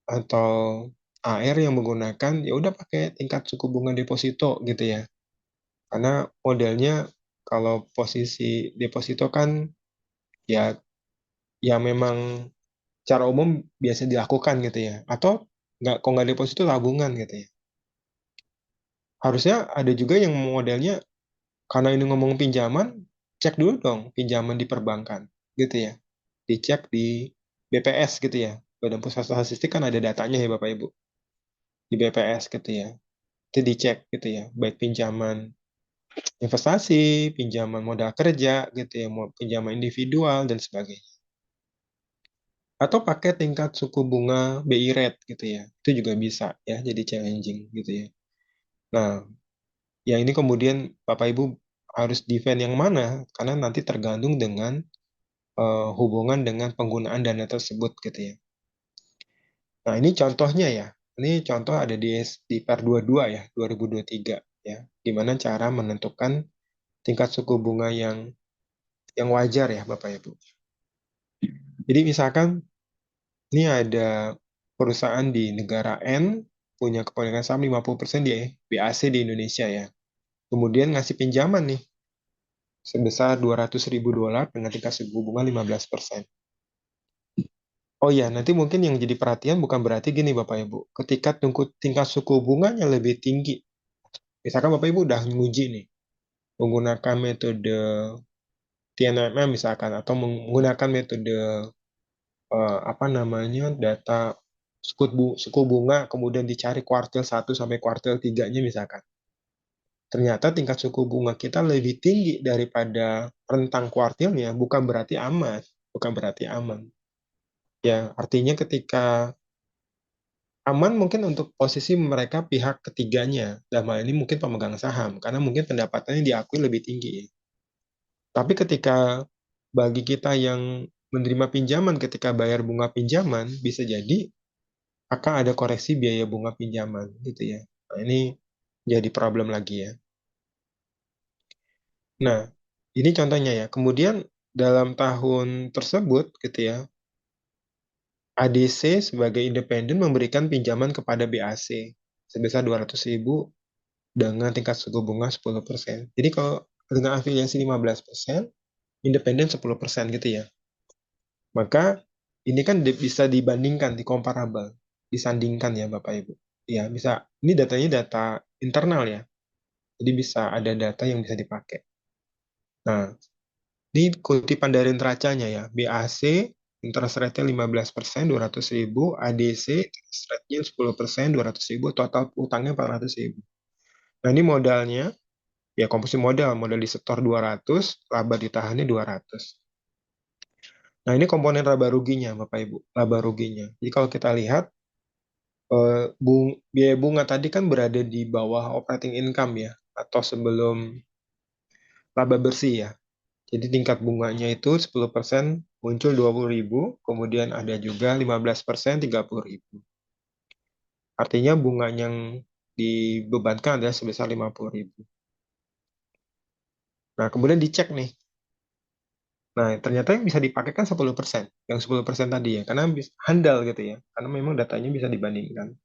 S2: atau AR yang menggunakan ya udah pakai tingkat suku bunga deposito gitu ya. Karena modelnya kalau posisi deposito kan ya ya memang cara umum biasa dilakukan gitu ya. Atau nggak, kalau nggak deposito tabungan gitu ya. Harusnya ada juga yang modelnya karena ini ngomong pinjaman, cek dulu dong pinjaman di perbankan gitu ya. Dicek di BPS gitu ya. Badan Pusat Statistik kan ada datanya ya Bapak Ibu. Di BPS gitu ya. Itu dicek gitu ya. Baik pinjaman investasi, pinjaman modal kerja gitu ya, mau pinjaman individual dan sebagainya. Atau pakai tingkat suku bunga BI rate gitu ya. Itu juga bisa ya, jadi challenging gitu ya. Nah, ya ini kemudian Bapak Ibu harus defend yang mana karena nanti tergantung dengan hubungan dengan penggunaan dana tersebut gitu ya. Nah, ini contohnya ya. Ini contoh ada di Per 22 ya, 2023 ya. Gimana cara menentukan tingkat suku bunga yang wajar ya, Bapak Ibu. Jadi misalkan ini ada perusahaan di negara N punya kepemilikan saham 50% di BAC di Indonesia ya. Kemudian ngasih pinjaman nih sebesar $200.000 dengan tingkat suku bunga 15%. Oh iya, nanti mungkin yang jadi perhatian bukan berarti gini Bapak Ibu. Ketika tingkat suku bunganya lebih tinggi, misalkan Bapak Ibu udah nguji nih, menggunakan metode TNMM misalkan, atau menggunakan metode apa namanya, data suku bunga, kemudian dicari kuartil 1 sampai kuartil 3-nya misalkan. Ternyata tingkat suku bunga kita lebih tinggi daripada rentang kuartilnya, bukan berarti aman. Bukan berarti aman. Ya, artinya ketika aman mungkin untuk posisi mereka pihak ketiganya. Dalam hal ini mungkin pemegang saham, karena mungkin pendapatannya diakui lebih tinggi. Tapi ketika bagi kita yang menerima pinjaman ketika bayar bunga pinjaman, bisa jadi akan ada koreksi biaya bunga pinjaman gitu ya. Nah, ini jadi problem lagi ya. Nah, ini contohnya ya. Kemudian dalam tahun tersebut gitu ya, ADC sebagai independen memberikan pinjaman kepada BAC sebesar 200.000 dengan tingkat suku bunga 10%. Jadi kalau dengan afiliasi 15%, independen 10% gitu ya. Maka ini kan bisa dibandingkan, dikomparabel, disandingkan ya Bapak Ibu. Ya, bisa. Ini datanya data internal ya. Jadi bisa ada data yang bisa dipakai. Nah, ini kutipan dari neracanya ya. BAC interest rate-nya 15%, 200.000. ADC interest rate-nya 10%, 200.000. Total utangnya 400.000. Nah, ini modalnya. Ya, komposisi modal disetor 200, laba ditahannya 200. Nah, ini komponen laba ruginya, Bapak Ibu. Laba ruginya. Jadi kalau kita lihat, biaya bunga tadi kan berada di bawah operating income ya, atau sebelum laba bersih ya. Jadi tingkat bunganya itu 10% muncul 20.000, kemudian ada juga 15% 30.000. Artinya bunga yang dibebankan adalah sebesar 50.000. Nah, kemudian dicek nih. Nah, ternyata yang bisa dipakai kan 10%. Yang 10% tadi ya, karena handal gitu ya. Karena memang datanya bisa dibandingkan.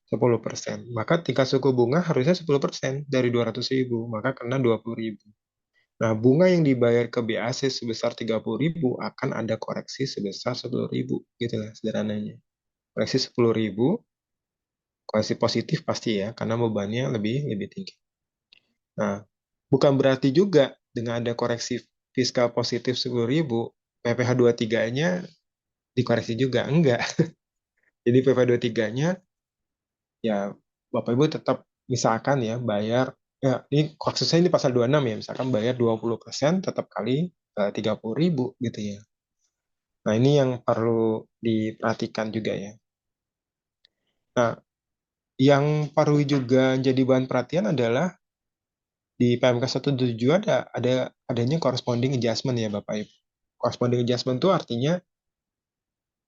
S2: 10%. Maka tingkat suku bunga harusnya 10% dari 200.000, maka kena 20.000. Nah, bunga yang dibayar ke BAC sebesar 30.000 akan ada koreksi sebesar 10.000, gitu lah sederhananya. Koreksi 10.000, koreksi positif pasti ya, karena bebannya lebih lebih tinggi. Nah, bukan berarti juga dengan ada koreksi fiskal positif 10.000, PPh 23-nya dikoreksi juga. Enggak. Jadi PPh 23-nya ya Bapak Ibu tetap misalkan ya bayar, ya ini kasusnya ini pasal 26 ya, misalkan bayar 20% tetap kali 30.000 gitu ya. Nah, ini yang perlu diperhatikan juga ya. Nah, yang perlu juga jadi bahan perhatian adalah di PMK 177 adanya corresponding adjustment ya Bapak Ibu. Corresponding adjustment itu artinya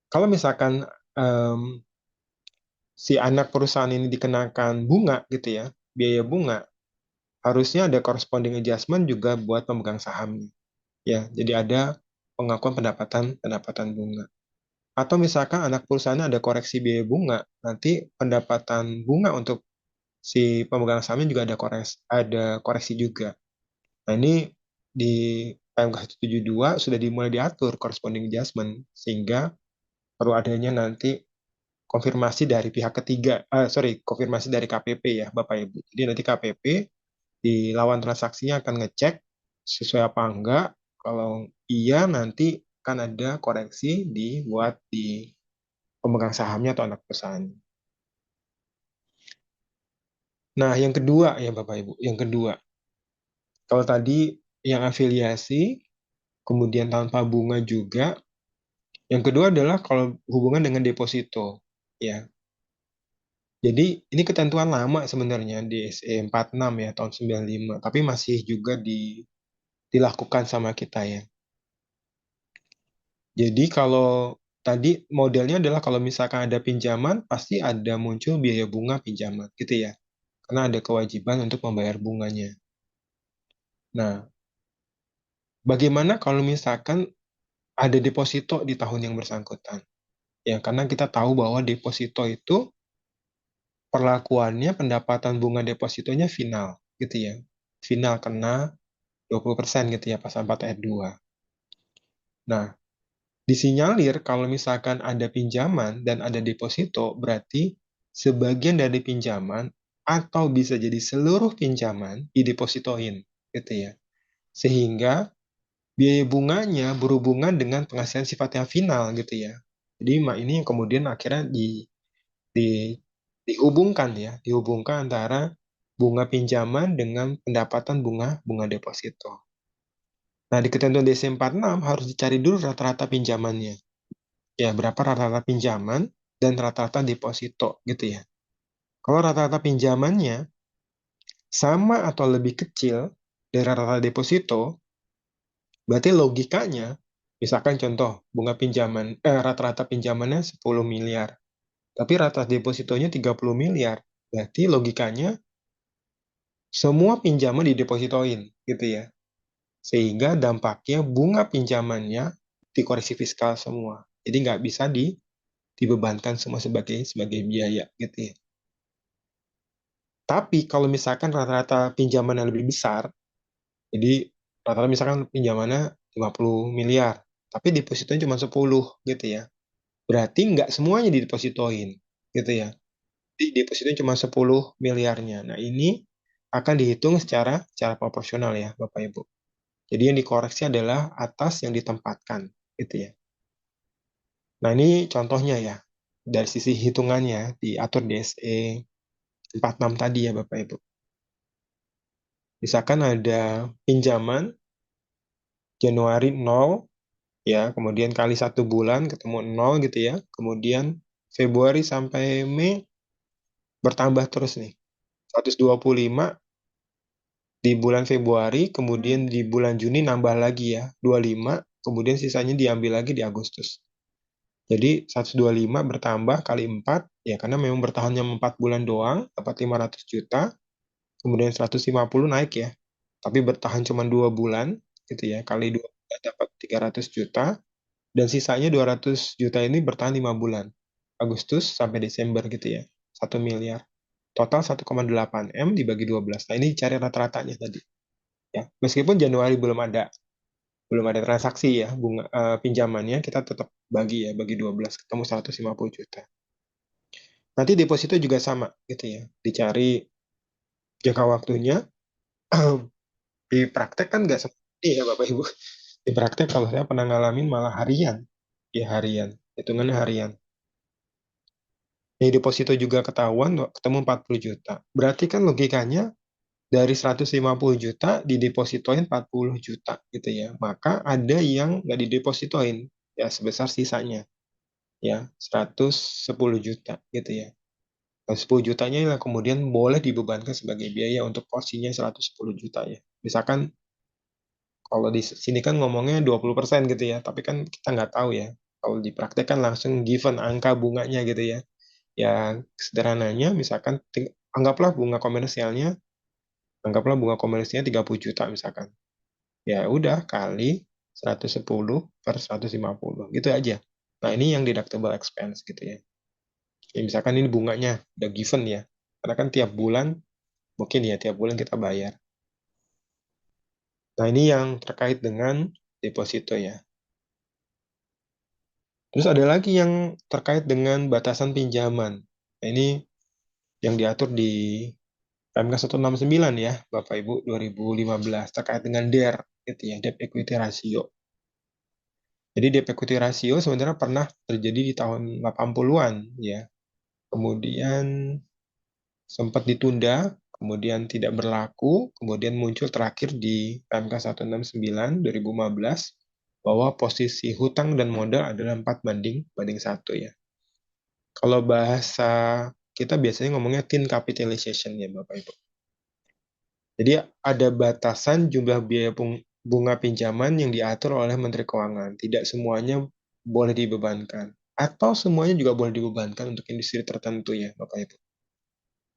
S2: kalau misalkan em, si anak perusahaan ini dikenakan bunga gitu ya, biaya bunga, harusnya ada corresponding adjustment juga buat pemegang sahamnya. Ya, jadi ada pengakuan pendapatan pendapatan bunga. Atau misalkan anak perusahaannya ada koreksi biaya bunga, nanti pendapatan bunga untuk si pemegang sahamnya juga ada koreksi juga. Nah, ini di PMK 172 sudah dimulai diatur corresponding adjustment sehingga perlu adanya nanti konfirmasi dari pihak ketiga, konfirmasi dari KPP ya, Bapak Ibu. Jadi nanti KPP di lawan transaksinya akan ngecek sesuai apa enggak. Kalau iya nanti kan ada koreksi dibuat di pemegang sahamnya atau anak perusahaan. Nah, yang kedua ya Bapak Ibu, yang kedua, kalau tadi yang afiliasi, kemudian tanpa bunga juga, Yang kedua adalah kalau hubungan dengan deposito. Ya, jadi ini ketentuan lama sebenarnya di SE 46 ya tahun 95, tapi masih juga dilakukan sama kita ya. Jadi kalau tadi modelnya adalah kalau misalkan ada pinjaman, pasti ada muncul biaya bunga pinjaman gitu ya. Karena ada kewajiban untuk membayar bunganya. Nah, bagaimana kalau misalkan ada deposito di tahun yang bersangkutan? Ya, karena kita tahu bahwa deposito itu perlakuannya pendapatan bunga depositonya final gitu ya. Final kena 20% gitu ya pasal 4 ayat 2. Nah, disinyalir kalau misalkan ada pinjaman dan ada deposito, berarti sebagian dari pinjaman atau bisa jadi seluruh pinjaman didepositoin gitu ya. Sehingga biaya bunganya berhubungan dengan penghasilan sifatnya final gitu ya. Jadi ini yang kemudian akhirnya di- dihubungkan ya, dihubungkan antara bunga pinjaman dengan pendapatan bunga bunga deposito. Nah, di ketentuan DC46 harus dicari dulu rata-rata pinjamannya. Ya, berapa rata-rata pinjaman dan rata-rata deposito gitu ya. Kalau rata-rata pinjamannya sama atau lebih kecil dari rata-rata deposito, berarti logikanya, misalkan contoh, bunga pinjaman, rata-rata pinjamannya 10 miliar, tapi rata depositonya 30 miliar. Berarti logikanya semua pinjaman didepositoin gitu ya. Sehingga dampaknya bunga pinjamannya dikoreksi fiskal semua. Jadi nggak bisa dibebankan semua sebagai sebagai biaya gitu ya. Tapi kalau misalkan rata-rata pinjaman yang lebih besar, jadi rata-rata misalkan pinjamannya 50 miliar, tapi depositonya cuma 10 gitu ya. Berarti nggak semuanya didepositoin gitu ya. Jadi depositonya cuma 10 miliarnya. Nah, ini akan dihitung secara proporsional ya, Bapak Ibu. Jadi yang dikoreksi adalah atas yang ditempatkan gitu ya. Nah, ini contohnya ya. Dari sisi hitungannya diatur di SE 46 tadi ya, Bapak Ibu. Misalkan ada pinjaman Januari 0 ya, kemudian kali 1 bulan ketemu 0 gitu ya. Kemudian Februari sampai Mei bertambah terus nih. 125 di bulan Februari, kemudian di bulan Juni nambah lagi ya, 25, kemudian sisanya diambil lagi di Agustus. Jadi 125 bertambah kali 4, ya karena memang bertahannya 4 bulan doang, dapat 500 juta, kemudian 150 naik ya, tapi bertahan cuma 2 bulan, gitu ya, kali 2 bulan dapat 300 juta, dan sisanya 200 juta ini bertahan 5 bulan, Agustus sampai Desember gitu ya, 1 miliar. Total 1,8 M dibagi 12. Nah, ini cari rata-ratanya tadi. Ya, meskipun Januari belum ada transaksi ya, bunga pinjamannya kita tetap bagi ya, bagi 12 ketemu 150 juta. Nanti deposito juga sama gitu ya. Dicari jangka waktunya. Di praktek kan nggak seperti ya Bapak Ibu. Di praktek kalau saya pernah ngalamin malah harian. Ya harian. Hitungannya harian. Di deposito juga ketahuan ketemu 40 juta. Berarti kan logikanya dari 150 juta didepositoin 40 juta gitu ya. Maka ada yang nggak didepositoin ya sebesar sisanya ya 110 juta gitu ya. Nah, 10 jutanya yang kemudian boleh dibebankan sebagai biaya untuk porsinya 110 juta ya. Misalkan kalau di sini kan ngomongnya 20% gitu ya, tapi kan kita nggak tahu ya. Kalau di praktek kan langsung given angka bunganya gitu ya. Ya sederhananya misalkan anggaplah bunga komersialnya 30 juta misalkan. Ya udah kali 110 per 150 gitu aja. Nah, ini yang deductible expense gitu ya. Ya misalkan ini bunganya udah given ya. Karena kan tiap bulan mungkin ya tiap bulan kita bayar. Nah, ini yang terkait dengan deposito ya. Terus ada lagi yang terkait dengan batasan pinjaman. Nah, ini yang diatur di PMK 169 ya, Bapak Ibu 2015 terkait dengan DER gitu ya, debt equity ratio. Jadi debt equity ratio sebenarnya pernah terjadi di tahun 80-an ya. Kemudian sempat ditunda, kemudian tidak berlaku, kemudian muncul terakhir di PMK 169 2015 bahwa posisi hutang dan modal adalah 4 banding 1 ya. Kalau bahasa kita biasanya ngomongnya thin capitalization ya Bapak Ibu. Jadi ada batasan jumlah biaya bunga pinjaman yang diatur oleh Menteri Keuangan. Tidak semuanya boleh dibebankan. Atau semuanya juga boleh dibebankan untuk industri tertentu ya Bapak Ibu.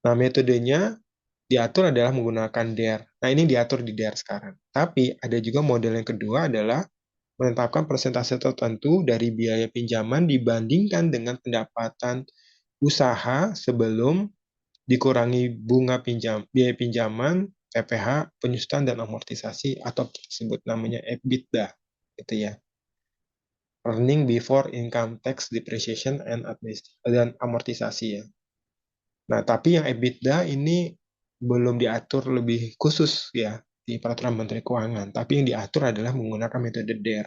S2: Nah metodenya diatur adalah menggunakan DER. Nah ini diatur di DER sekarang. Tapi ada juga model yang kedua adalah menetapkan persentase tertentu dari biaya pinjaman dibandingkan dengan pendapatan usaha sebelum dikurangi bunga biaya pinjaman, PPh, penyusutan dan amortisasi atau kita sebut namanya EBITDA, gitu ya. Earning before income tax depreciation dan amortisasi ya. Nah, tapi yang EBITDA ini belum diatur lebih khusus ya di peraturan Menteri Keuangan, tapi yang diatur adalah menggunakan metode DER.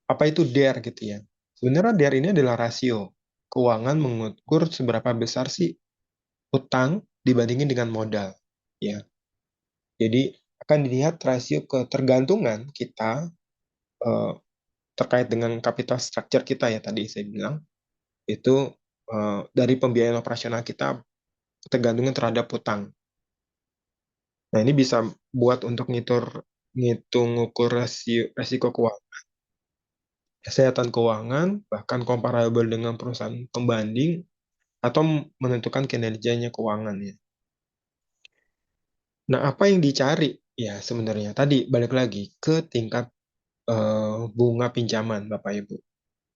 S2: Apa itu DER gitu ya? Sebenarnya DER ini adalah rasio keuangan mengukur seberapa besar sih utang dibandingin dengan modal ya. Jadi akan dilihat rasio ketergantungan kita eh, terkait dengan capital structure kita ya tadi saya bilang itu dari pembiayaan operasional kita ketergantungan terhadap utang. Nah, ini bisa buat untuk ngitung ukur resiko keuangan, kesehatan keuangan, bahkan komparabel dengan perusahaan pembanding atau menentukan kinerjanya keuangan ya. Nah, apa yang dicari? Ya, sebenarnya tadi balik lagi ke tingkat bunga pinjaman, Bapak Ibu.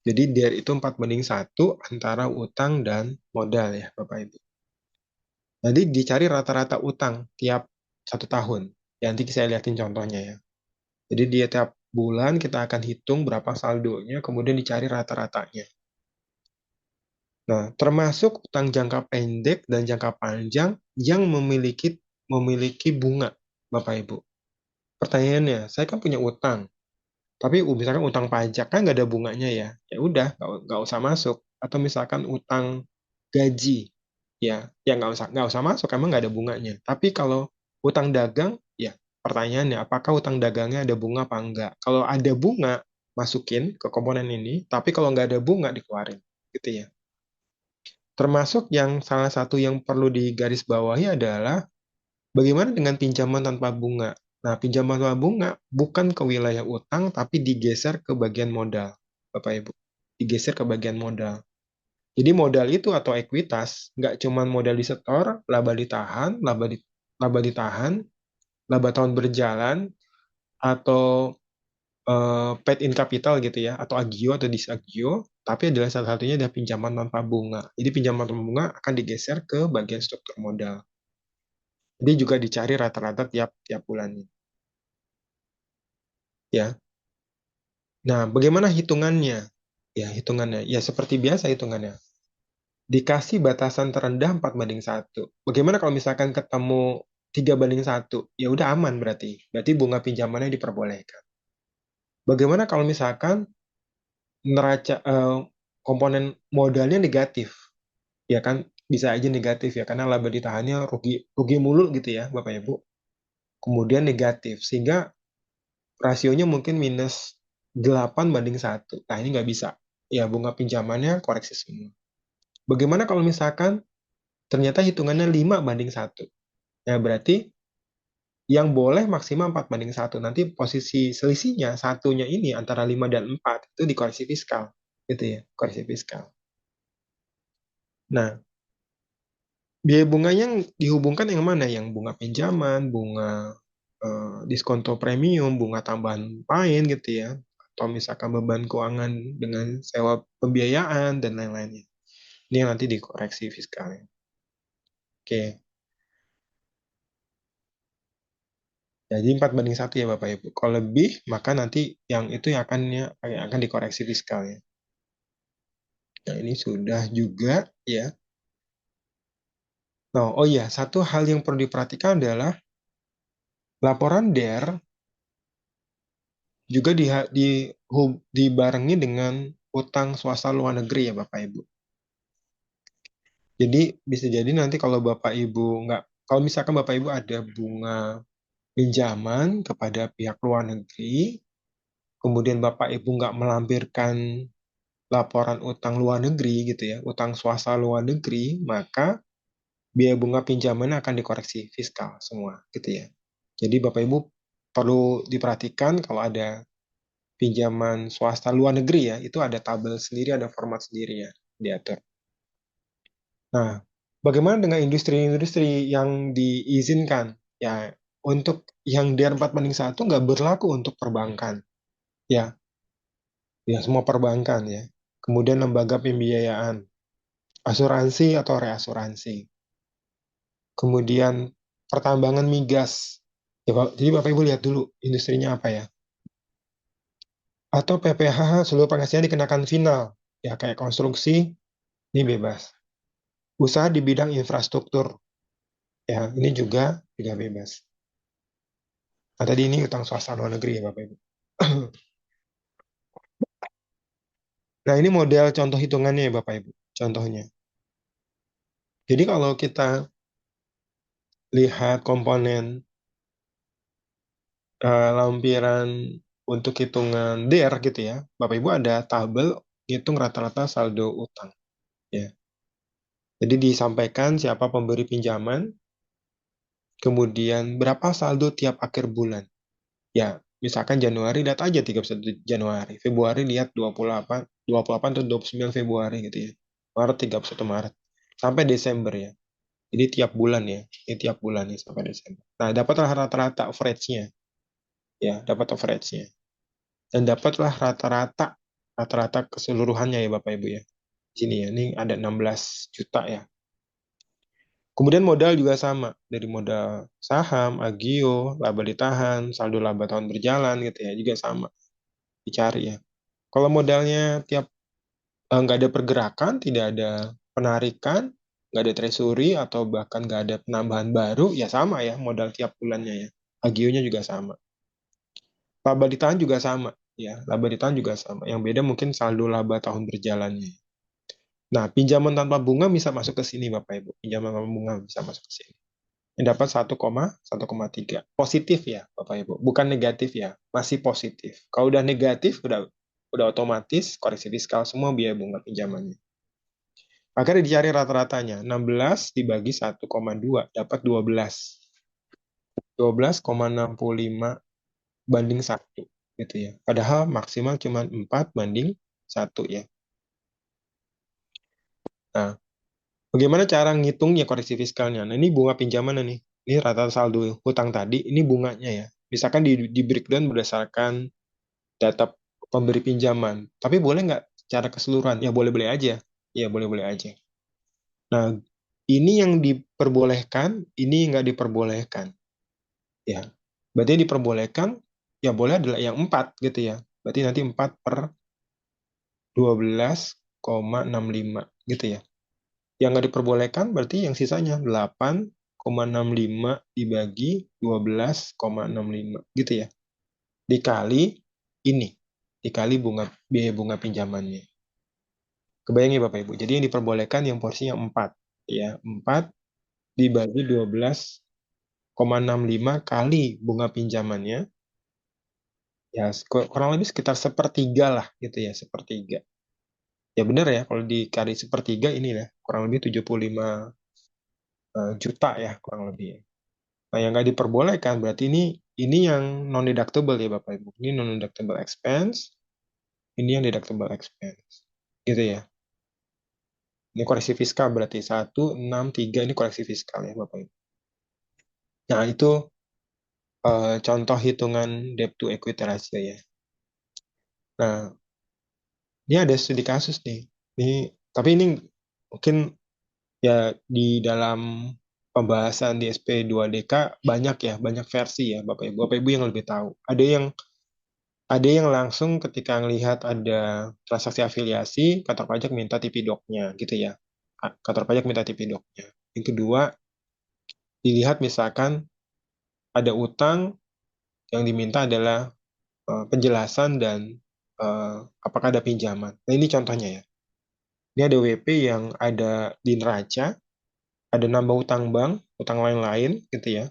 S2: Jadi DER itu 4:1 antara utang dan modal ya, Bapak Ibu. Nanti dicari rata-rata utang tiap 1 tahun. Ya, nanti saya lihatin contohnya ya. Jadi dia tiap bulan kita akan hitung berapa saldonya, kemudian dicari rata-ratanya. Nah, termasuk utang jangka pendek dan jangka panjang yang memiliki bunga, Bapak Ibu. Pertanyaannya, saya kan punya utang, tapi misalkan utang pajak kan nggak ada bunganya ya, ya udah nggak usah masuk. Atau misalkan utang gaji, ya nggak usah masuk, emang nggak ada bunganya. Tapi kalau utang dagang, ya pertanyaannya apakah utang dagangnya ada bunga apa enggak? Kalau ada bunga, masukin ke komponen ini, tapi kalau nggak ada bunga dikeluarin, gitu ya. Termasuk yang salah satu yang perlu digarisbawahi adalah bagaimana dengan pinjaman tanpa bunga. Nah, pinjaman tanpa bunga bukan ke wilayah utang, tapi digeser ke bagian modal, Bapak Ibu. Digeser ke bagian modal. Jadi modal itu atau ekuitas nggak cuma modal disetor, laba ditahan, laba tahun berjalan, atau paid in capital gitu ya, atau agio atau disagio, tapi adalah salah satunya adalah pinjaman tanpa bunga. Jadi pinjaman tanpa bunga akan digeser ke bagian struktur modal. Jadi juga dicari rata-rata tiap tiap bulannya. Ya. Nah, bagaimana hitungannya? Ya, hitungannya. Ya, seperti biasa hitungannya. Dikasih batasan terendah 4:1. Bagaimana kalau misalkan ketemu 3:1? Ya udah aman berarti. Berarti bunga pinjamannya diperbolehkan. Bagaimana kalau misalkan neraca komponen modalnya negatif? Ya kan bisa aja negatif ya karena laba ditahannya rugi rugi mulu gitu ya, Bapak Ibu. Kemudian negatif sehingga rasionya mungkin -8:1. Nah, ini nggak bisa. Ya, bunga pinjamannya koreksi semua. Bagaimana kalau misalkan ternyata hitungannya 5:1? Ya, berarti yang boleh maksimal 4:1. Nanti posisi selisihnya, satunya ini antara 5 dan 4, itu dikoreksi fiskal. Gitu ya, koreksi fiskal. Nah, biaya bunga yang dihubungkan yang mana? Yang bunga pinjaman, bunga diskonto premium, bunga tambahan lain gitu ya. Atau misalkan beban keuangan dengan sewa pembiayaan dan lain-lainnya. Ini yang nanti dikoreksi fiskalnya. Oke, jadi 4:1 ya Bapak Ibu. Kalau lebih, maka nanti yang itu yang akan dikoreksi fiskalnya. Nah, ini sudah juga ya. Nah, oh iya, satu hal yang perlu diperhatikan adalah laporan DER juga dibarengi dengan utang swasta luar negeri ya Bapak Ibu. Jadi bisa jadi nanti kalau Bapak Ibu nggak, kalau misalkan Bapak Ibu ada bunga pinjaman kepada pihak luar negeri, kemudian Bapak Ibu nggak melampirkan laporan utang luar negeri gitu ya, utang swasta luar negeri, maka biaya bunga pinjaman akan dikoreksi fiskal semua gitu ya. Jadi Bapak Ibu perlu diperhatikan kalau ada pinjaman swasta luar negeri ya, itu ada tabel sendiri, ada format sendiri ya, diatur. Nah, bagaimana dengan industri-industri yang diizinkan? Ya, untuk yang DR4/1 nggak berlaku untuk perbankan. Ya, ya semua perbankan ya. Kemudian lembaga pembiayaan, asuransi atau reasuransi. Kemudian pertambangan migas. Ya, jadi Bapak Ibu lihat dulu industrinya apa ya. Atau PPH seluruh penghasilan dikenakan final. Ya, kayak konstruksi, ini bebas. Usaha di bidang infrastruktur. Ya, ini juga bebas. Nah, tadi ini utang swasta luar negeri ya Bapak Ibu. Nah, ini model contoh hitungannya ya Bapak Ibu. Contohnya. Jadi kalau kita lihat komponen lampiran untuk hitungan DR gitu ya, Bapak Ibu ada tabel hitung rata-rata saldo utang. Ya. Jadi disampaikan siapa pemberi pinjaman, kemudian berapa saldo tiap akhir bulan. Ya, misalkan Januari lihat aja 31 Januari, Februari lihat 28 atau 29 Februari gitu ya. Maret 31 Maret. Sampai Desember ya. Jadi tiap bulan ya. Ini tiap bulan nih sampai Desember. Nah, dapatlah rata-rata average-nya. Ya, dapat average-nya. Dan dapatlah rata-rata keseluruhannya ya Bapak Ibu ya. Di sini ya, ini ada 16 juta ya. Kemudian modal juga sama, dari modal saham, agio, laba ditahan, saldo laba tahun berjalan gitu ya, juga sama dicari ya. Kalau modalnya tiap nggak ada pergerakan, tidak ada penarikan, nggak ada treasury atau bahkan nggak ada penambahan baru, ya sama ya modal tiap bulannya ya. Agionya juga sama. Laba ditahan juga sama ya, laba ditahan juga sama. Yang beda mungkin saldo laba tahun berjalannya. Nah, pinjaman tanpa bunga bisa masuk ke sini Bapak Ibu. Pinjaman tanpa bunga bisa masuk ke sini. Yang dapat 1,3. Positif ya, Bapak Ibu. Bukan negatif ya, masih positif. Kalau udah negatif, udah otomatis koreksi fiskal semua biaya bunga pinjamannya. Akhirnya dicari rata-ratanya. 16 dibagi 1,2 dapat 12. 12,65 banding 1 gitu ya. Padahal maksimal cuma 4:1 ya. Nah, bagaimana cara ngitungnya koreksi fiskalnya? Nah, ini bunga pinjaman nih. Ini rata saldo hutang tadi, ini bunganya ya. Misalkan di breakdown berdasarkan data pemberi pinjaman. Tapi boleh nggak cara keseluruhan? Ya boleh-boleh aja. Ya boleh-boleh aja. Nah, ini yang diperbolehkan, ini nggak diperbolehkan. Ya, berarti yang diperbolehkan, ya boleh adalah yang 4 gitu ya. Berarti nanti 4/12,65 gitu ya. Yang nggak diperbolehkan berarti yang sisanya 8,65 dibagi 12,65 gitu ya. Dikali ini, dikali biaya bunga pinjamannya. Kebayang ya Bapak Ibu. Jadi yang diperbolehkan yang porsinya 4 ya. 4 dibagi 12,65 kali bunga pinjamannya ya kurang lebih sekitar sepertiga lah gitu ya, sepertiga. Ya benar ya kalau dikali sepertiga ini ya kurang lebih 75 juta ya kurang lebih ya. Nah, yang nggak diperbolehkan berarti ini yang non deductible ya Bapak Ibu. Ini non deductible expense, ini yang deductible expense. Gitu ya. Ini koreksi fiskal berarti 163 ini koreksi fiskal ya Bapak Ibu. Nah, itu contoh hitungan debt to equity ratio ya. Nah, ini ada studi kasus nih. Tapi ini mungkin ya di dalam pembahasan di SP2DK banyak ya, banyak versi ya Bapak Ibu. Bapak Ibu yang lebih tahu. Ada yang langsung ketika melihat ada transaksi afiliasi, kantor pajak minta TP-Doc-nya gitu ya. Kantor pajak minta TP-Doc-nya. Yang kedua, dilihat misalkan ada utang yang diminta adalah penjelasan dan apakah ada pinjaman. Nah, ini contohnya ya. Ini ada WP yang ada di neraca, ada nambah utang bank, utang lain-lain gitu ya.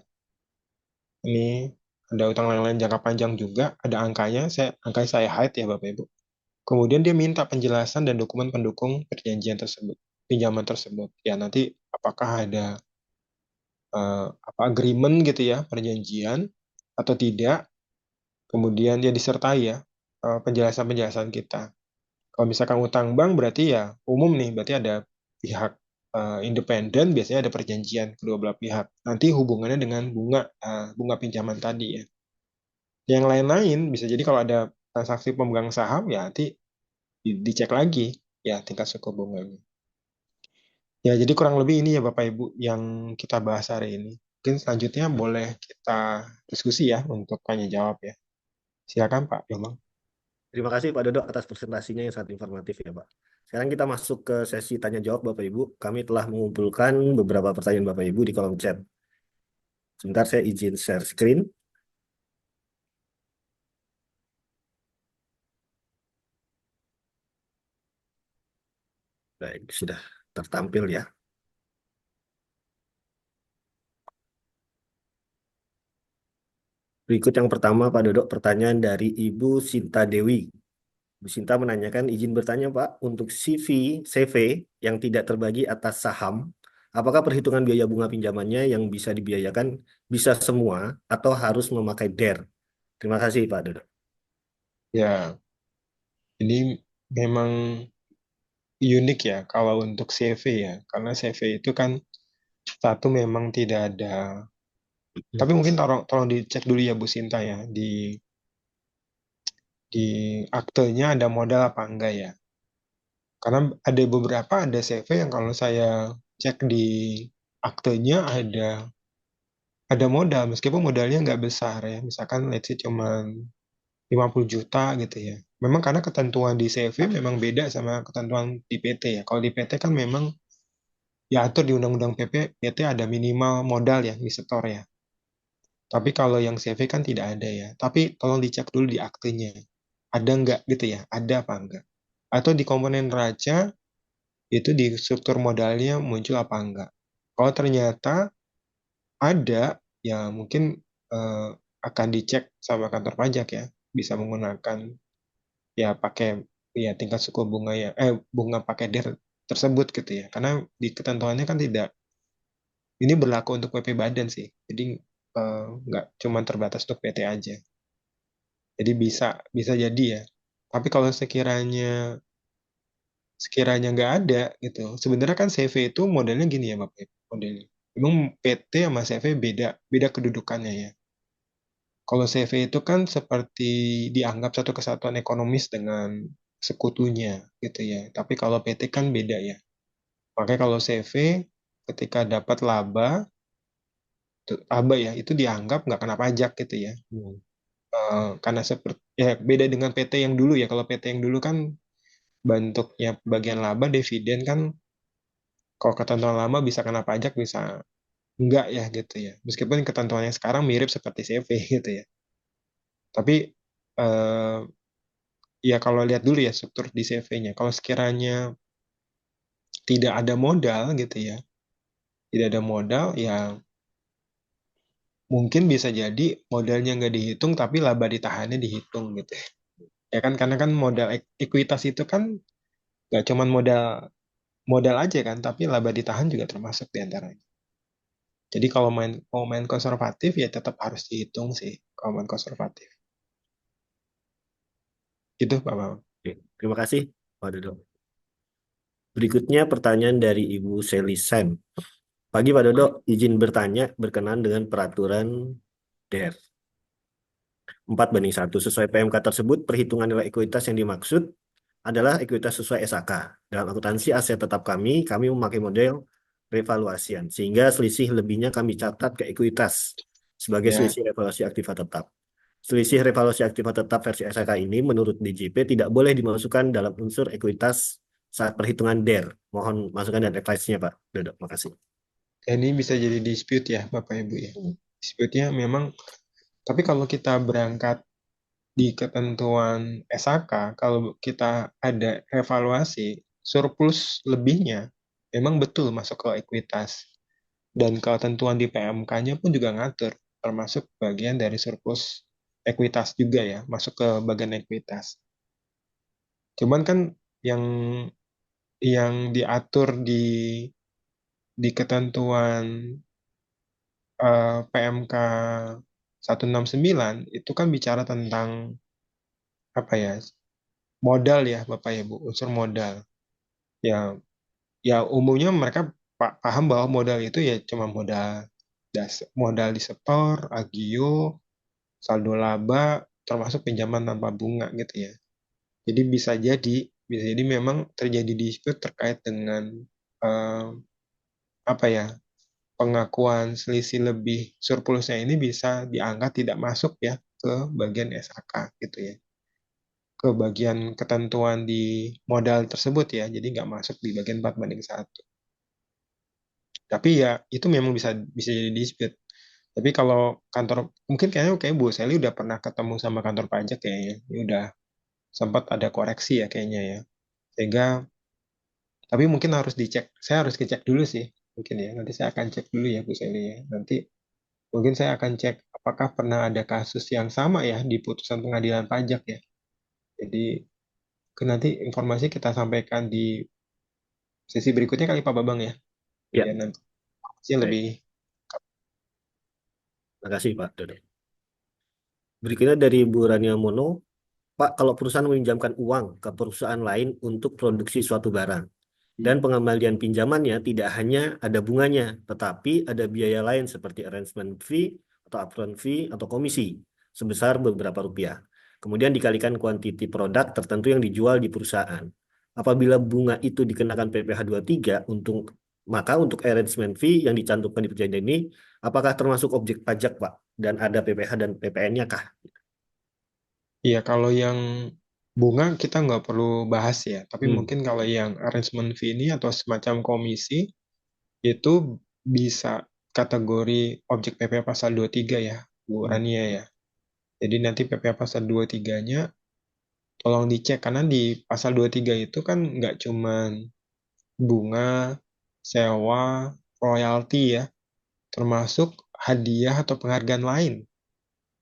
S2: Ini ada utang lain-lain jangka panjang juga, ada angkanya, angkanya saya hide ya Bapak Ibu. Kemudian dia minta penjelasan dan dokumen pendukung perjanjian tersebut, pinjaman tersebut. Ya nanti apakah ada apa agreement gitu ya, perjanjian atau tidak. Kemudian dia disertai ya penjelasan-penjelasan kita. Kalau misalkan utang bank berarti ya umum nih, berarti ada pihak independen, biasanya ada perjanjian kedua belah pihak. Nanti hubungannya dengan bunga pinjaman tadi ya. Yang lain-lain bisa jadi kalau ada transaksi pemegang saham ya nanti dicek lagi ya tingkat suku bunganya. Ya, jadi kurang lebih ini ya Bapak Ibu yang kita bahas hari ini. Mungkin selanjutnya boleh kita diskusi ya untuk tanya jawab ya. Silakan Pak Yomang.
S1: Terima kasih Pak Dodo atas presentasinya yang sangat informatif ya Pak. Sekarang kita masuk ke sesi tanya jawab Bapak Ibu. Kami telah mengumpulkan beberapa pertanyaan Bapak Ibu di kolom chat. Sebentar saya izin share screen. Baik, sudah tertampil ya. Berikut yang pertama Pak Dodo, pertanyaan dari Ibu Sinta Dewi. Bu Sinta menanyakan izin bertanya Pak, untuk CV yang tidak terbagi atas saham, apakah perhitungan biaya bunga pinjamannya yang bisa dibiayakan bisa semua atau harus memakai DER? Terima kasih Pak Dodo.
S2: Ya, ini memang unik ya kalau untuk CV ya. Karena CV itu kan satu memang tidak ada. Tapi mungkin tolong dicek dulu ya Bu Sinta ya di aktenya ada modal apa enggak ya. Karena ada beberapa ada CV yang kalau saya cek di aktenya ada modal meskipun modalnya nggak besar ya. Misalkan let's say cuman 50 juta gitu ya. Memang karena ketentuan di CV memang beda sama ketentuan di PT ya. Kalau di PT kan memang diatur di Undang-Undang PT ada minimal modal ya di setor ya. Tapi kalau yang CV kan tidak ada ya. Tapi tolong dicek dulu di aktenya. Ada nggak gitu ya? Ada apa enggak? Atau di komponen neraca itu di struktur modalnya muncul apa enggak? Kalau ternyata ada, ya mungkin eh, akan dicek sama kantor pajak ya. Bisa menggunakan ya pakai ya tingkat suku bunga ya bunga pakai DER tersebut gitu ya. Karena di ketentuannya kan tidak ini berlaku untuk PP Badan sih. Jadi nggak cuma terbatas untuk PT aja. Jadi bisa bisa jadi ya. Tapi kalau sekiranya sekiranya nggak ada gitu. Sebenarnya kan CV itu modelnya gini ya Bapak Ibu, modelnya. Emang PT sama CV beda beda kedudukannya ya. Kalau CV itu kan seperti dianggap satu kesatuan ekonomis dengan sekutunya gitu ya. Tapi kalau PT kan beda ya. Makanya kalau CV ketika dapat laba, laba ya itu dianggap nggak kena pajak gitu ya.
S1: Hmm.
S2: Karena seperti ya beda dengan PT yang dulu ya. Kalau PT yang dulu kan bentuknya bagian laba dividen kan kalau ketentuan lama bisa kena pajak bisa enggak ya gitu ya. Meskipun ketentuannya sekarang mirip seperti CV gitu ya. Tapi eh, ya kalau lihat dulu ya struktur di CV-nya. Kalau sekiranya tidak ada modal gitu ya, tidak ada modal ya mungkin bisa jadi modalnya nggak dihitung tapi laba ditahannya dihitung gitu ya. Ya kan karena kan modal ekuitas itu kan nggak cuman modal modal aja kan, tapi laba ditahan juga termasuk di antaranya. Jadi kalau mau main konservatif ya tetap harus dihitung sih kalau main konservatif. Gitu Pak Bambang.
S1: Oke, terima kasih Pak Dodo. Berikutnya pertanyaan dari Ibu Sally Sam. Pagi Pak Dodo, izin bertanya berkenaan dengan peraturan DER 4:1. Sesuai PMK tersebut, perhitungan nilai ekuitas yang dimaksud adalah ekuitas sesuai SAK. Dalam akuntansi aset tetap kami memakai model revaluasian, sehingga selisih lebihnya kami catat ke ekuitas sebagai
S2: Ya,
S1: selisih revaluasi aktiva tetap. Selisih revaluasi aktiva tetap versi SAK ini menurut DJP tidak boleh dimasukkan dalam unsur ekuitas saat perhitungan DER. Mohon masukan dan advice-nya Pak Dodo. Makasih.
S2: ini bisa jadi dispute ya Bapak Ibu ya. Dispute-nya memang, tapi kalau kita berangkat di ketentuan SAK, kalau kita ada evaluasi, surplus lebihnya memang betul masuk ke ekuitas. Dan ketentuan di PMK-nya pun juga ngatur. termasuk bagian dari surplus ekuitas juga ya, masuk ke bagian ekuitas. Cuman kan yang diatur di ketentuan PMK 169 itu kan bicara tentang apa ya, modal ya Bapak Ibu, unsur modal. Ya, ya umumnya mereka paham bahwa modal itu ya cuma modal di setor, agio, saldo laba, termasuk pinjaman tanpa bunga gitu ya. Jadi bisa jadi memang terjadi dispute terkait dengan eh, apa ya, pengakuan selisih lebih surplusnya ini bisa dianggap tidak masuk ya ke bagian SAK gitu ya, ke bagian ketentuan di modal tersebut ya, jadi nggak masuk di bagian 4:1. Tapi ya itu memang bisa bisa jadi dispute. Tapi kalau kantor, mungkin kayaknya kayak Bu Seli udah pernah ketemu sama kantor pajak kayaknya, ya udah sempat ada koreksi ya kayaknya ya. Sehingga, tapi mungkin harus dicek, saya harus ngecek dulu sih, mungkin ya. Nanti saya akan cek dulu ya Bu Seli ya. Nanti mungkin saya akan cek apakah pernah ada kasus yang sama ya di putusan pengadilan pajak ya. Jadi nanti informasi kita sampaikan di sesi berikutnya kali Pak Babang ya.
S1: Ya,
S2: Ya nanti informasinya
S1: baik.
S2: lebih.
S1: Terima kasih Pak Dodo. Berikutnya dari Bu Rania Mono, Pak, kalau perusahaan meminjamkan uang ke perusahaan lain untuk produksi suatu barang, dan pengembalian pinjamannya tidak hanya ada bunganya, tetapi ada biaya lain seperti arrangement fee atau upfront fee atau komisi sebesar beberapa rupiah. Kemudian dikalikan kuantiti produk tertentu yang dijual di perusahaan. Apabila bunga itu dikenakan PPh tiga maka untuk arrangement fee yang dicantumkan di perjanjian ini, apakah termasuk objek pajak, Pak? Dan ada PPh dan PPN-nya kah?
S2: Iya, kalau yang bunga kita nggak perlu bahas ya. Tapi
S1: Hmm.
S2: mungkin kalau yang arrangement fee ini atau semacam komisi itu bisa kategori objek PP pasal 23 ya, Bu
S1: Hmm.
S2: Rania ya. Jadi nanti PP pasal 23-nya tolong dicek karena di pasal 23 itu kan nggak cuman bunga, sewa, royalti ya, termasuk hadiah atau penghargaan lain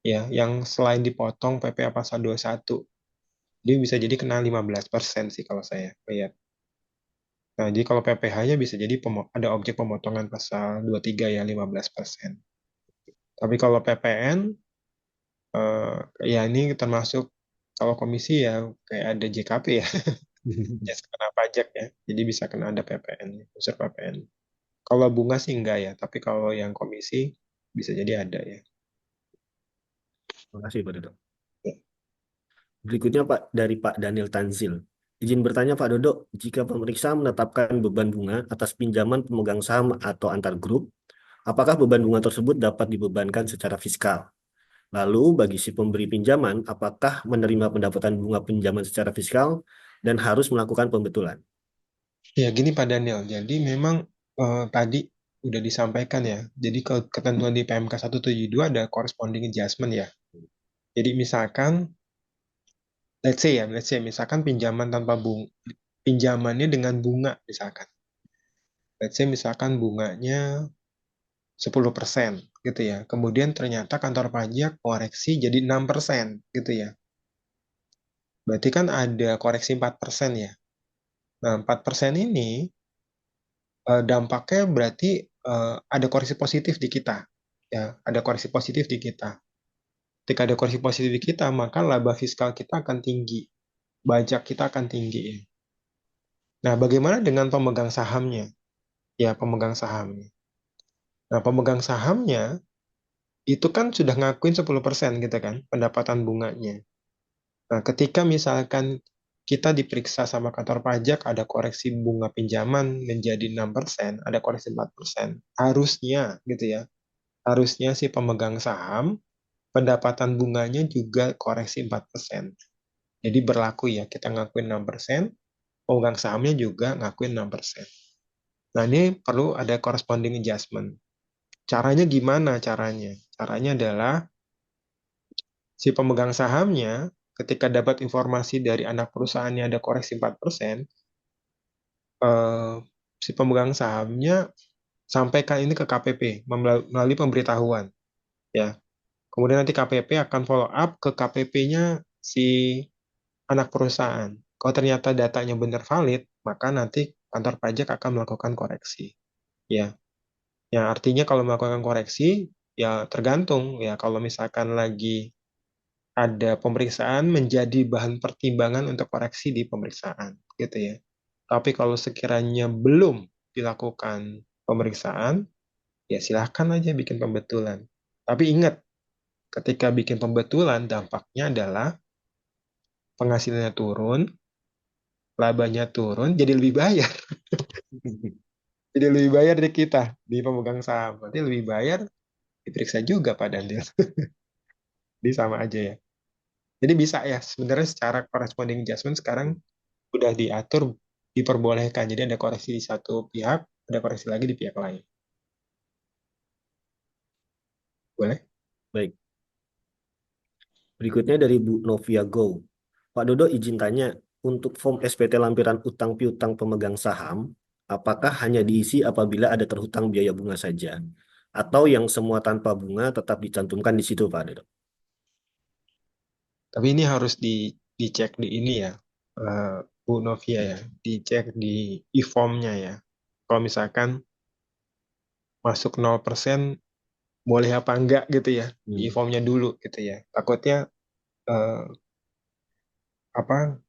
S2: ya yang selain dipotong PPh pasal 21. Dia bisa jadi kena 15% sih kalau saya lihat. Nah, jadi kalau PPh-nya bisa jadi ada objek pemotongan pasal 23 ya 15%. Tapi kalau PPN eh, ya ini termasuk, kalau komisi ya kayak ada JKP ya, jasa kena pajak ya. Jadi bisa kena ada PPN, unsur PPN. Kalau bunga sih enggak ya, tapi kalau yang komisi bisa jadi ada ya.
S1: Terima kasih, Pak Dodo. Berikutnya Pak dari Pak Daniel Tanzil. Izin bertanya Pak Dodo, jika pemeriksa menetapkan beban bunga atas pinjaman pemegang saham atau antar grup, apakah beban bunga tersebut dapat dibebankan secara fiskal? Lalu bagi si pemberi pinjaman, apakah menerima pendapatan bunga pinjaman secara fiskal dan harus melakukan pembetulan?
S2: Ya gini Pak Daniel, jadi memang tadi udah disampaikan ya. Jadi ketentuan di PMK 172 ada corresponding adjustment ya. Jadi misalkan, let's say misalkan pinjaman tanpa pinjamannya dengan bunga misalkan. Let's say misalkan bunganya 10% gitu ya. Kemudian ternyata kantor pajak koreksi jadi 6% gitu ya. Berarti kan ada koreksi 4% ya. Nah, 4% ini dampaknya berarti ada koreksi positif di kita. Ya, ada koreksi positif di kita. Ketika ada koreksi positif di kita, maka laba fiskal kita akan tinggi. Pajak kita akan tinggi. Ya. Nah, bagaimana dengan pemegang sahamnya? Ya, pemegang sahamnya. Nah, pemegang sahamnya itu kan sudah ngakuin 10% gitu kan, pendapatan bunganya. Nah, ketika misalkan kita diperiksa sama kantor pajak, ada koreksi bunga pinjaman menjadi 6%, ada koreksi 4%, harusnya gitu ya, harusnya si pemegang saham, pendapatan bunganya juga koreksi 4%. Jadi berlaku ya, kita ngakuin 6%, pemegang sahamnya juga ngakuin 6%. Nah, ini perlu ada corresponding adjustment. Caranya gimana caranya? Caranya adalah si pemegang sahamnya ketika dapat informasi dari anak perusahaannya ada koreksi 4%, eh, si pemegang sahamnya sampaikan ini ke KPP melalui pemberitahuan. ya. Kemudian nanti KPP akan follow up ke KPP-nya si anak perusahaan. Kalau ternyata datanya benar valid, maka nanti kantor pajak akan melakukan koreksi. Ya, yang artinya kalau melakukan koreksi, ya tergantung ya. Kalau misalkan lagi ada pemeriksaan menjadi bahan pertimbangan untuk koreksi di pemeriksaan, gitu ya. Tapi kalau sekiranya belum dilakukan pemeriksaan, ya silahkan aja bikin pembetulan. Tapi ingat, ketika bikin pembetulan, dampaknya adalah penghasilannya turun, labanya turun, jadi lebih bayar. Jadi lebih bayar dari kita, di pemegang saham. Nanti lebih bayar, diperiksa juga Pak Daniel. Jadi sama aja ya. Jadi bisa ya, sebenarnya secara corresponding adjustment sekarang udah diatur, diperbolehkan. Jadi ada koreksi di satu pihak, ada koreksi lagi di pihak lain. Boleh?
S1: Baik, berikutnya dari Bu Novia Go. Pak Dodo izin tanya, untuk form SPT lampiran utang piutang pemegang saham, apakah hanya diisi apabila ada terhutang biaya bunga saja? Atau yang semua tanpa bunga tetap dicantumkan di situ, Pak Dodo?
S2: Tapi ini harus dicek di ini ya, eh, Bu Novia ya, dicek di e-formnya ya. Kalau misalkan masuk 0% boleh apa enggak gitu ya, di
S1: Hmm.
S2: e-formnya dulu gitu ya. Takutnya eh, apa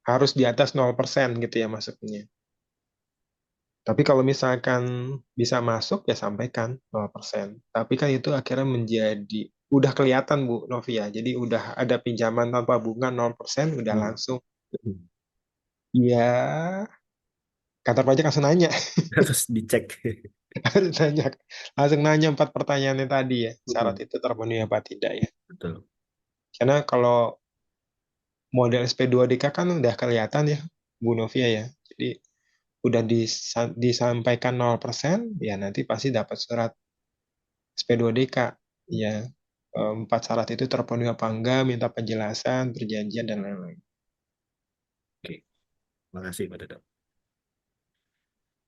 S2: harus di atas 0% gitu ya masuknya. Tapi kalau misalkan bisa masuk ya sampaikan 0%. Tapi kan itu akhirnya menjadi udah kelihatan Bu Novia. Jadi udah ada pinjaman tanpa bunga 0%, udah
S1: Hmm.
S2: langsung ya kantor pajak langsung nanya.
S1: Harus dicek.
S2: Harus nanya. Langsung nanya 4 pertanyaannya tadi ya. Syarat
S1: Hmm.
S2: itu terpenuhi apa tidak ya.
S1: Betul.
S2: Karena kalau model SP2DK kan udah kelihatan ya Bu Novia ya. Jadi udah disampaikan 0%, ya nanti pasti dapat surat SP2DK. Ya, 4 syarat itu terpenuhi apa enggak, minta penjelasan, perjanjian, dan lain-lain.
S1: Oke, makasih Pak Dodo.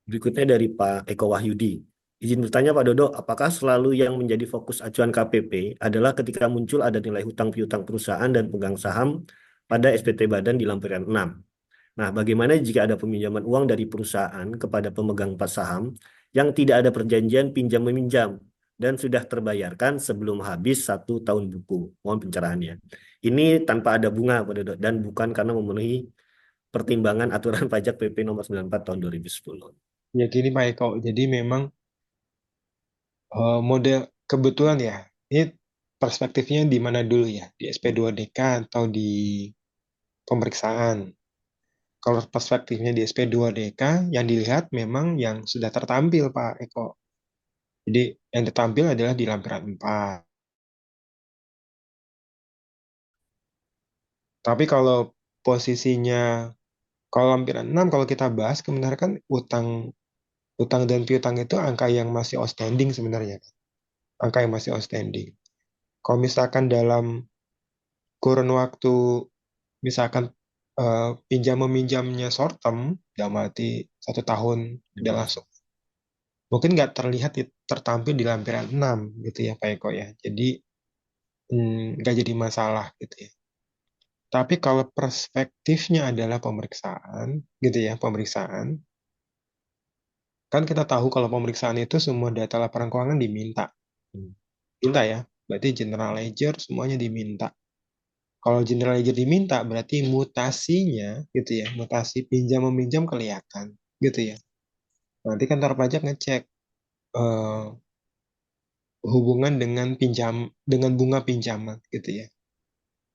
S1: Berikutnya dari Pak Eko Wahyudi. Izin bertanya Pak Dodo, apakah selalu yang menjadi fokus acuan KPP adalah ketika muncul ada nilai hutang piutang perusahaan dan pegang saham pada SPT Badan di lampiran 6? Nah, bagaimana jika ada peminjaman uang dari perusahaan kepada pemegang pas saham yang tidak ada perjanjian pinjam meminjam dan sudah terbayarkan sebelum habis 1 tahun buku? Mohon pencerahannya. Ini tanpa ada bunga, Pak Dodo, dan bukan karena memenuhi pertimbangan aturan pajak PP nomor 94 tahun 2010.
S2: Ya gini Pak Eko, jadi memang model kebetulan ya, ini perspektifnya di mana dulu ya, di SP2DK atau di pemeriksaan. Kalau perspektifnya di SP2DK, yang dilihat memang yang sudah tertampil Pak Eko. Jadi yang tertampil adalah di lampiran 4. Tapi kalau posisinya, kalau lampiran 6 kalau kita bahas sebenarnya kan utang utang dan piutang itu angka yang masih outstanding sebenarnya. Angka yang masih outstanding. Kalau misalkan dalam kurun waktu, misalkan pinjam meminjamnya short term, dalam arti 1 tahun
S1: Di
S2: udah
S1: bawah.
S2: langsung. Mungkin nggak terlihat tertampil di lampiran 6 gitu ya Pak Eko ya. Jadi nggak jadi masalah gitu ya. Tapi kalau perspektifnya adalah pemeriksaan, gitu ya, pemeriksaan, kan kita tahu kalau pemeriksaan itu semua data laporan keuangan diminta.
S1: Hmm.
S2: Minta ya, berarti general ledger semuanya diminta. Kalau general ledger diminta, berarti mutasinya, gitu ya, mutasi pinjam meminjam kelihatan, gitu ya. Nanti kantor pajak ngecek eh, hubungan dengan bunga pinjaman, gitu ya.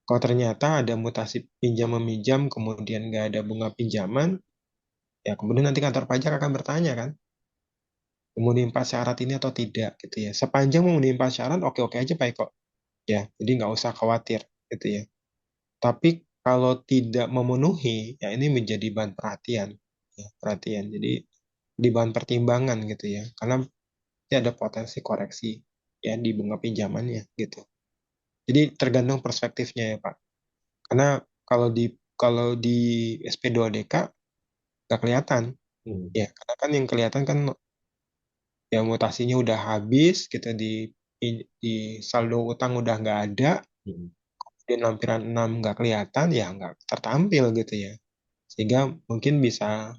S2: Kalau ternyata ada mutasi pinjam meminjam, kemudian nggak ada bunga pinjaman, ya kemudian nanti kantor pajak akan bertanya kan, memenuhi 4 syarat ini atau tidak gitu ya. Sepanjang memenuhi 4 syarat, oke-oke aja Pak Eko. Ya, jadi nggak usah khawatir gitu ya. Tapi kalau tidak memenuhi, ya ini menjadi bahan perhatian. Ya, perhatian. Jadi di bahan pertimbangan gitu ya. Karena ini ada potensi koreksi ya di bunga pinjamannya gitu. Jadi tergantung perspektifnya ya Pak. Karena kalau di SP2DK nggak kelihatan
S1: Hmm.
S2: ya. Karena kan yang kelihatan kan ya mutasinya udah habis gitu di saldo utang udah nggak ada,
S1: Mm.
S2: di lampiran 6 nggak kelihatan, ya nggak tertampil gitu ya. Sehingga mungkin bisa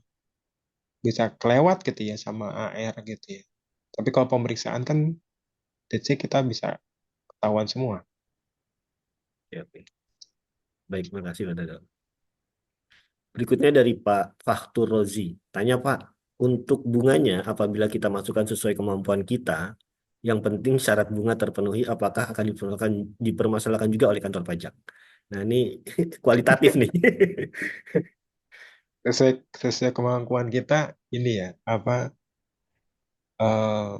S2: bisa kelewat gitu ya sama AR gitu ya. Tapi kalau pemeriksaan kan let's say kita bisa ketahuan semua.
S1: Oke, oke. Baik, terima kasih Pak Dado. Berikutnya dari Pak Fahtur Rozi. Tanya Pak, untuk bunganya apabila kita masukkan sesuai kemampuan kita, yang penting syarat bunga terpenuhi, apakah akan dipermasalahkan juga oleh kantor pajak? Nah ini kualitatif nih.
S2: Sesuai sesuai kemampuan kita ini ya apa eh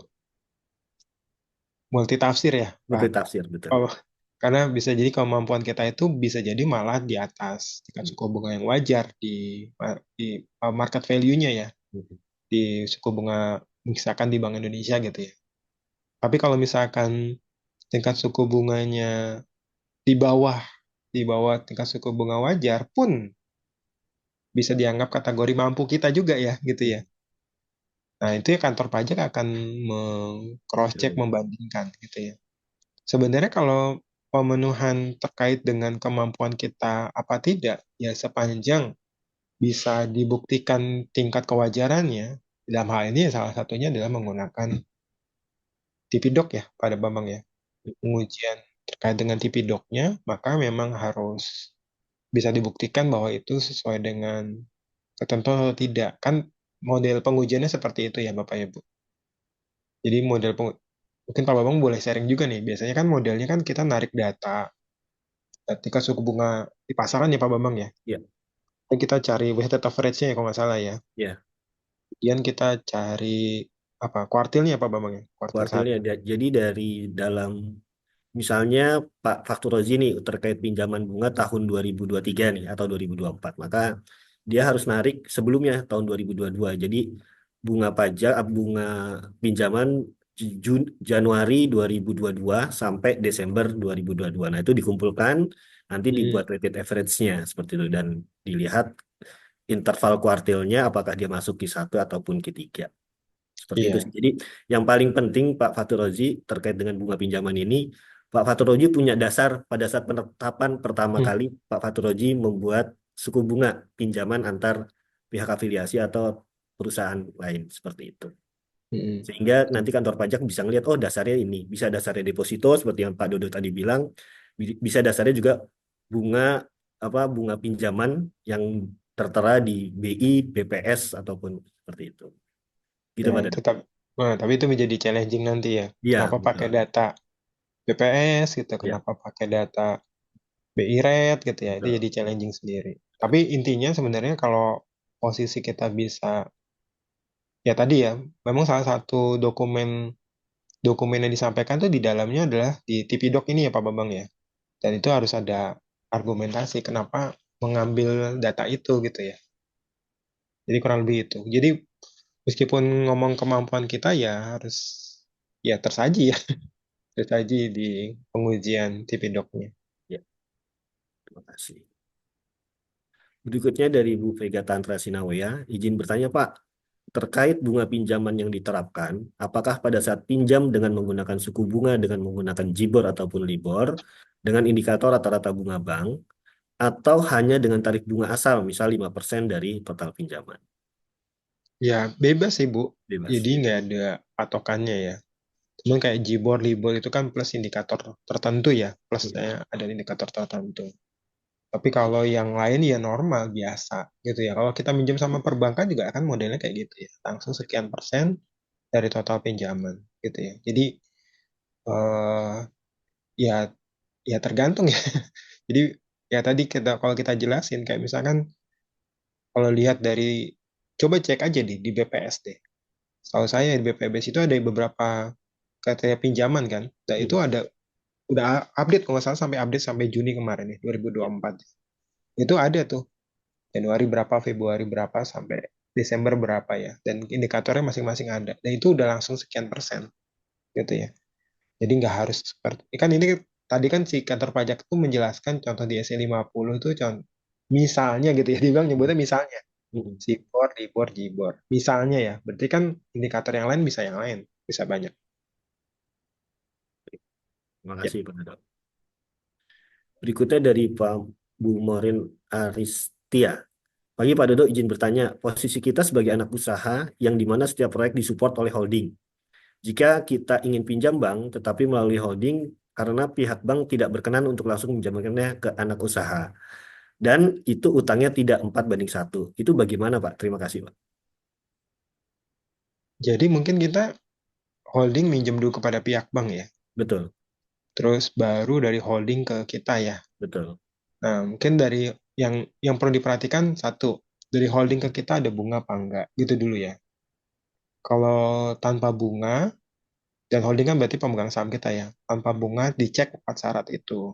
S2: multitafsir ya, Pak.
S1: Betul tafsir, betul.
S2: Oh, karena bisa jadi kemampuan kita itu bisa jadi malah di atas tingkat
S1: Hmm.
S2: suku bunga yang wajar di market value-nya ya,
S1: Hmm.
S2: di suku bunga misalkan di Bank Indonesia gitu ya. Tapi kalau misalkan tingkat suku bunganya di bawah di bawah tingkat suku bunga wajar pun bisa dianggap kategori mampu kita juga ya gitu ya. Nah, itu ya kantor pajak akan cross check
S1: Betul.
S2: membandingkan gitu ya. Sebenarnya kalau pemenuhan terkait dengan kemampuan kita apa tidak, ya sepanjang bisa dibuktikan tingkat kewajarannya, dalam hal ini ya salah satunya adalah menggunakan Tipidok ya pada Bambang ya. Pengujian terkait dengan Tipidoknya, maka memang harus bisa dibuktikan bahwa itu sesuai dengan ketentuan atau tidak. Kan model pengujiannya seperti itu ya Bapak Ibu. Jadi mungkin Pak Bambang boleh sharing juga nih. Biasanya kan modelnya kan kita narik data ketika suku bunga di pasaran ya Pak Bambang ya.
S1: Ya,
S2: Dan kita cari weighted average-nya ya kalau nggak salah ya.
S1: ya.
S2: Kemudian kita cari apa kuartilnya Pak Bambang ya. Kuartil
S1: Kuartilnya.
S2: satu.
S1: Jadi dari dalam, misalnya Pak Faktur Rozi nih terkait pinjaman bunga tahun 2023 nih atau 2024, maka dia harus narik sebelumnya tahun 2022. Jadi bunga pinjaman Januari 2022 sampai Desember 2022. Nah, itu dikumpulkan, nanti
S2: Hmm,
S1: dibuat weighted average-nya seperti itu dan dilihat interval kuartilnya apakah dia masuk Q1 ataupun Q3. Seperti itu
S2: iya.
S1: sih. Jadi yang paling penting Pak Fatur Rozi terkait dengan bunga pinjaman ini, Pak Fatur Rozi punya dasar pada saat penetapan pertama
S2: Hmm,
S1: kali Pak Fatur Rozi membuat suku bunga pinjaman antar pihak afiliasi atau perusahaan lain seperti itu.
S2: hmm,
S1: Sehingga nanti kantor pajak bisa ngelihat, oh dasarnya ini, bisa dasarnya deposito seperti yang Pak Dodo tadi bilang, bisa dasarnya juga bunga bunga pinjaman yang tertera di BI, BPS ataupun seperti itu. Gitu
S2: Nah,
S1: Pak
S2: itu
S1: Dodo.
S2: tapi itu menjadi challenging nanti ya.
S1: Iya,
S2: Kenapa pakai
S1: betul.
S2: data BPS gitu,
S1: Ya,
S2: kenapa pakai data BI rate gitu ya, itu
S1: betul.
S2: jadi challenging sendiri. Tapi intinya sebenarnya kalau posisi kita bisa, ya tadi ya, memang salah satu dokumen dokumen yang disampaikan tuh di dalamnya adalah di Tipidok ini ya Pak Bambang ya. Dan itu harus ada argumentasi kenapa mengambil data itu gitu ya. Jadi kurang lebih itu. Jadi meskipun ngomong kemampuan kita ya harus ya tersaji ya, tersaji di pengujian Tipidoknya.
S1: Ya, terima kasih. Berikutnya dari Bu Vega Tantra Sinawea, izin bertanya Pak, terkait bunga pinjaman yang diterapkan, apakah pada saat pinjam dengan menggunakan suku bunga dengan menggunakan JIBOR ataupun LIBOR, dengan indikator rata-rata bunga bank, atau hanya dengan tarif bunga asal, misal 5% dari total pinjaman?
S2: Ya bebas sih Bu.
S1: Bebas.
S2: Jadi nggak ada patokannya ya. Cuman kayak Gboard, Libor itu kan plus indikator tertentu ya. Plusnya
S1: Mhm.
S2: ada indikator tertentu. Tapi kalau yang lain ya normal, biasa gitu ya. Kalau kita minjem sama perbankan juga akan modelnya kayak gitu ya. Langsung sekian persen dari total pinjaman gitu ya. Jadi eh, ya ya tergantung ya. Jadi ya tadi kalau kita jelasin kayak misalkan kalau lihat dari coba cek aja di BPS deh. Kalau saya di BPBS itu ada beberapa kriteria pinjaman kan. Dan itu
S1: Mhm.
S2: udah update kalau nggak salah sampai update sampai Juni kemarin nih
S1: Ya,
S2: 2024. Itu ada tuh Januari berapa, Februari berapa sampai Desember berapa ya. Dan indikatornya masing-masing ada. Dan itu udah langsung sekian persen gitu ya. Jadi nggak harus seperti kan ini tadi kan si kantor pajak itu menjelaskan contoh di SE 50 itu contoh misalnya gitu ya, dia bilang nyebutnya misalnya.
S1: Mhm.
S2: Sibor, Libor, Gibor. Misalnya ya, berarti kan indikator yang lain bisa banyak.
S1: Terima
S2: Ya.
S1: kasih Pak Dodo. Berikutnya dari Pak Bu Morin Aristia. Pagi Pak Dodo, izin bertanya, posisi kita sebagai anak usaha yang dimana setiap proyek disupport oleh holding. Jika kita ingin pinjam bank, tetapi melalui holding, karena pihak bank tidak berkenan untuk langsung menjaminkannya ke anak usaha. Dan itu utangnya tidak 4:1. Itu bagaimana Pak? Terima kasih Pak.
S2: Jadi mungkin kita holding minjem dulu kepada pihak bank ya.
S1: Betul,
S2: Terus baru dari holding ke kita ya.
S1: betul.
S2: Nah, mungkin dari yang perlu diperhatikan satu, dari holding ke kita ada bunga apa enggak, gitu dulu ya. Kalau tanpa bunga, dan holding kan berarti pemegang saham kita ya, tanpa bunga dicek 4 syarat itu.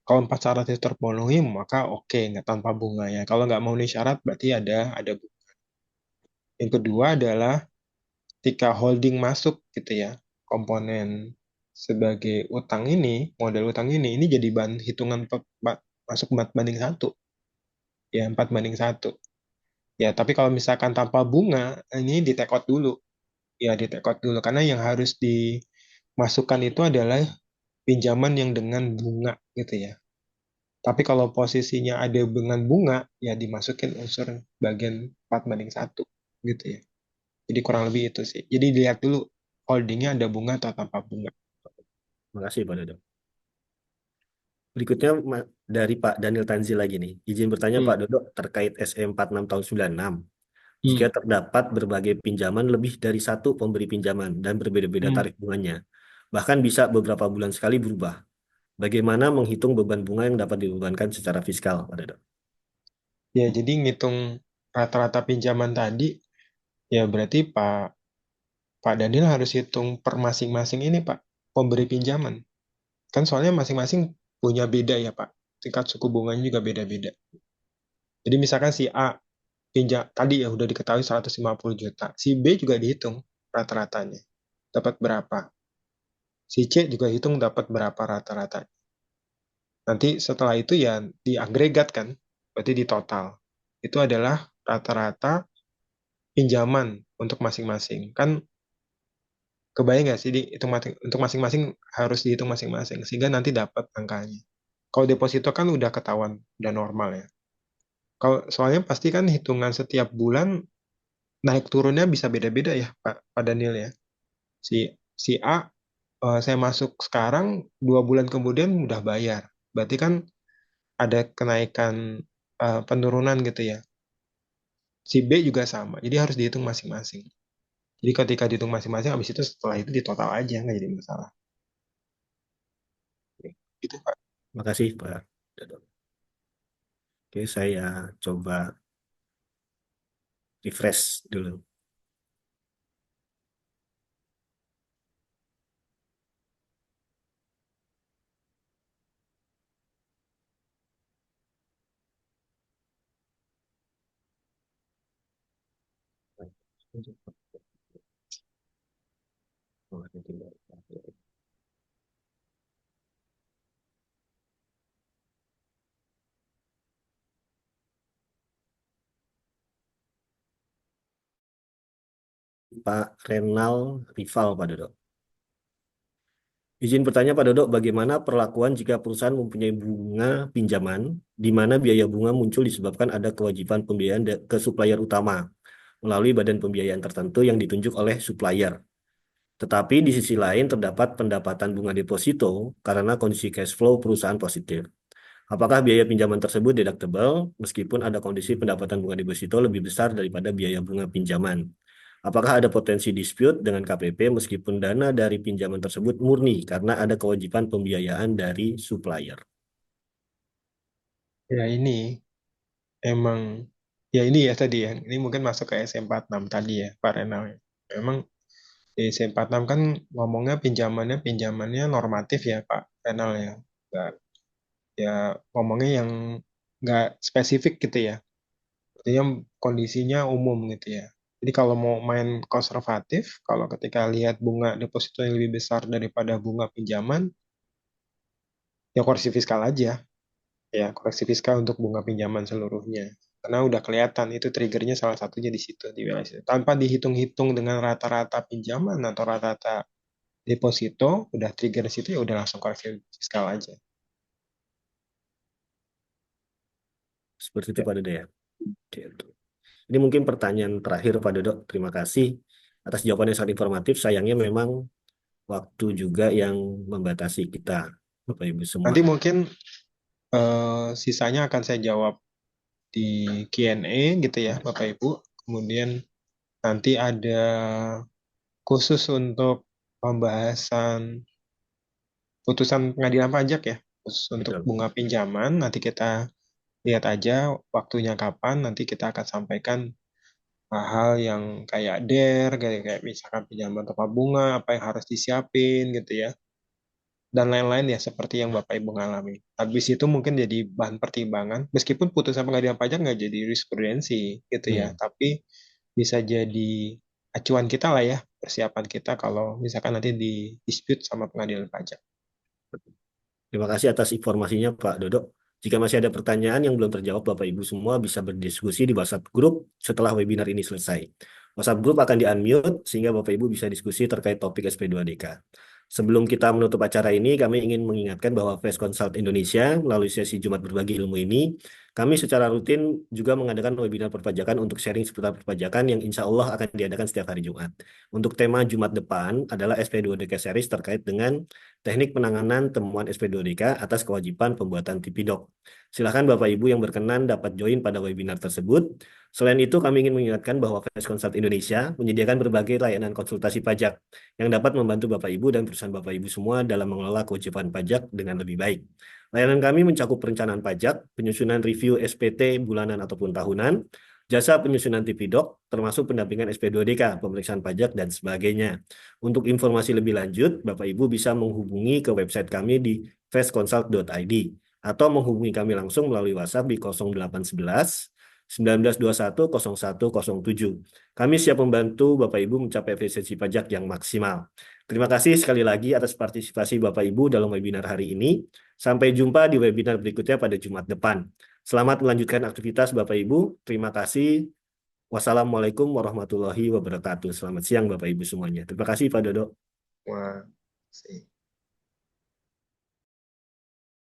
S2: Kalau 4 syarat itu terpenuhi, maka oke, nggak tanpa bunga ya. Kalau nggak memenuhi syarat, berarti ada bunga. Yang kedua adalah ketika holding masuk gitu ya, komponen sebagai utang ini, modal utang ini jadi bahan hitungan masuk 4:1. Ya, 4:1. Ya, tapi kalau misalkan tanpa bunga, ini di take out dulu. Ya, di take out dulu. Karena yang harus dimasukkan itu adalah pinjaman yang dengan bunga gitu ya. Tapi kalau posisinya ada dengan bunga, ya dimasukin unsur bagian 4:1 gitu ya. Jadi kurang lebih itu sih. Jadi dilihat dulu holdingnya ada bunga atau tanpa bunga.
S1: Terima kasih Pak Dodo. Berikutnya dari Pak Daniel Tanzil lagi nih. Izin bertanya
S2: Hmm,
S1: Pak Dodo terkait SE 46 tahun 96. Jika
S2: hmm,
S1: terdapat berbagai pinjaman lebih dari satu pemberi pinjaman dan berbeda-beda
S2: hmm.
S1: tarif bunganya, bahkan bisa beberapa bulan sekali berubah. Bagaimana menghitung beban bunga yang dapat dibebankan secara fiskal, Pak Dodo?
S2: Ya, jadi ngitung rata-rata pinjaman tadi, ya berarti Pak Daniel harus hitung per masing-masing ini, Pak, pemberi pinjaman. Kan soalnya masing-masing punya beda ya, Pak. Tingkat suku bunganya juga beda-beda. Jadi misalkan si A pinjam tadi ya udah diketahui 150 juta. Si B juga dihitung rata-ratanya. Dapat berapa? Si C juga hitung dapat berapa rata-rata. Nanti setelah itu ya diagregat kan, berarti di total. Itu adalah rata-rata pinjaman untuk masing-masing. Kan kebayang nggak sih untuk masing-masing harus dihitung masing-masing sehingga nanti dapat angkanya. Kalau deposito kan udah ketahuan, udah normal ya. Kalau soalnya pasti kan hitungan setiap bulan naik turunnya bisa beda-beda ya Pak Daniel ya. Si si A saya masuk sekarang 2 bulan kemudian udah bayar. Berarti kan ada kenaikan penurunan gitu ya. Si B juga sama. Jadi harus dihitung masing-masing. Jadi ketika dihitung masing-masing, habis itu setelah itu ditotal aja nggak jadi masalah. Gitu Pak.
S1: Terima kasih, Pak Dodo. Oke, saya coba refresh dulu. Pak Renal Rival, Pak Dodo. Izin bertanya Pak Dodo, bagaimana perlakuan jika perusahaan mempunyai bunga pinjaman, di mana biaya bunga muncul disebabkan ada kewajiban pembiayaan ke supplier utama melalui badan pembiayaan tertentu yang ditunjuk oleh supplier. Tetapi di sisi lain terdapat pendapatan bunga deposito karena kondisi cash flow perusahaan positif. Apakah biaya pinjaman tersebut deductible meskipun ada kondisi pendapatan bunga deposito lebih besar daripada biaya bunga pinjaman? Apakah ada potensi dispute dengan KPP meskipun dana dari pinjaman tersebut murni karena ada kewajiban pembiayaan dari supplier?
S2: Ya ini emang ya ini ya tadi ya. Ini mungkin masuk ke S46 tadi ya Pak Renal. Ya. Memang di S46 kan ngomongnya pinjamannya normatif ya Pak Renal ya. Nggak, ya ngomongnya yang nggak spesifik gitu ya. Artinya kondisinya umum gitu ya. Jadi kalau mau main konservatif, kalau ketika lihat bunga deposito yang lebih besar daripada bunga pinjaman, ya koreksi fiskal aja. Ya, koreksi fiskal untuk bunga pinjaman seluruhnya. Karena udah kelihatan itu triggernya salah satunya di situ, di wilayah situ. Tanpa dihitung-hitung dengan rata-rata pinjaman atau rata-rata deposito, udah trigger di situ ya udah langsung koreksi fiskal aja.
S1: Seperti itu
S2: Ya.
S1: Pak Dodo ya. Oke, oke. Ini mungkin pertanyaan terakhir Pak Dodo. Terima kasih atas jawaban yang sangat informatif. Sayangnya memang waktu juga yang membatasi kita, Bapak Ibu semua.
S2: Nanti mungkin sisanya akan saya jawab di Q&A gitu ya, Bapak Ibu. Kemudian nanti ada khusus untuk pembahasan putusan pengadilan pajak ya, khusus untuk
S1: Betul.
S2: bunga pinjaman. Nanti kita lihat aja waktunya kapan, nanti kita akan sampaikan hal-hal yang kayak kayak misalkan pinjaman tanpa bunga, apa yang harus disiapin gitu ya, dan lain-lain ya seperti yang Bapak Ibu ngalami. Habis itu mungkin jadi bahan pertimbangan, meskipun putusan pengadilan pajak nggak jadi jurisprudensi gitu ya,
S1: Hmm.
S2: tapi bisa jadi acuan kita lah ya, persiapan kita kalau misalkan nanti di dispute sama pengadilan pajak.
S1: Terima kasih atas informasinya Pak Dodo. Jika masih ada pertanyaan yang belum terjawab, Bapak Ibu semua bisa berdiskusi di WhatsApp Group setelah webinar ini selesai. WhatsApp Group akan di-unmute sehingga Bapak Ibu bisa diskusi terkait topik SP2DK. Sebelum kita menutup acara ini, kami ingin mengingatkan bahwa Fresh Consult Indonesia melalui sesi Jumat Berbagi Ilmu ini, kami secara rutin juga mengadakan webinar perpajakan untuk sharing seputar perpajakan yang insya Allah akan diadakan setiap hari Jumat. Untuk tema Jumat depan adalah SP2DK Series terkait dengan teknik penanganan temuan SP2DK atas kewajiban pembuatan TP-Doc. Silakan Bapak Ibu yang berkenan dapat join pada webinar tersebut. Selain itu, kami ingin mengingatkan bahwa Fresh Consult Indonesia menyediakan berbagai layanan konsultasi pajak yang dapat membantu Bapak Ibu dan perusahaan Bapak Ibu semua dalam mengelola kewajiban pajak dengan lebih baik. Layanan kami mencakup perencanaan pajak, penyusunan review SPT bulanan ataupun tahunan, jasa penyusunan TP-Doc, termasuk pendampingan SP2DK, pemeriksaan pajak, dan sebagainya. Untuk informasi lebih lanjut, Bapak Ibu bisa menghubungi ke website kami di freshconsult.id atau menghubungi kami langsung melalui WhatsApp di 0811 1921 0107. Kami siap membantu Bapak Ibu mencapai efisiensi pajak yang maksimal. Terima kasih sekali lagi atas partisipasi Bapak Ibu dalam webinar hari ini. Sampai jumpa di webinar berikutnya pada Jumat depan. Selamat melanjutkan aktivitas Bapak Ibu. Terima kasih. Wassalamualaikum warahmatullahi wabarakatuh. Selamat siang Bapak Ibu semuanya. Terima kasih Pak Dodo.
S2: Wah, sih.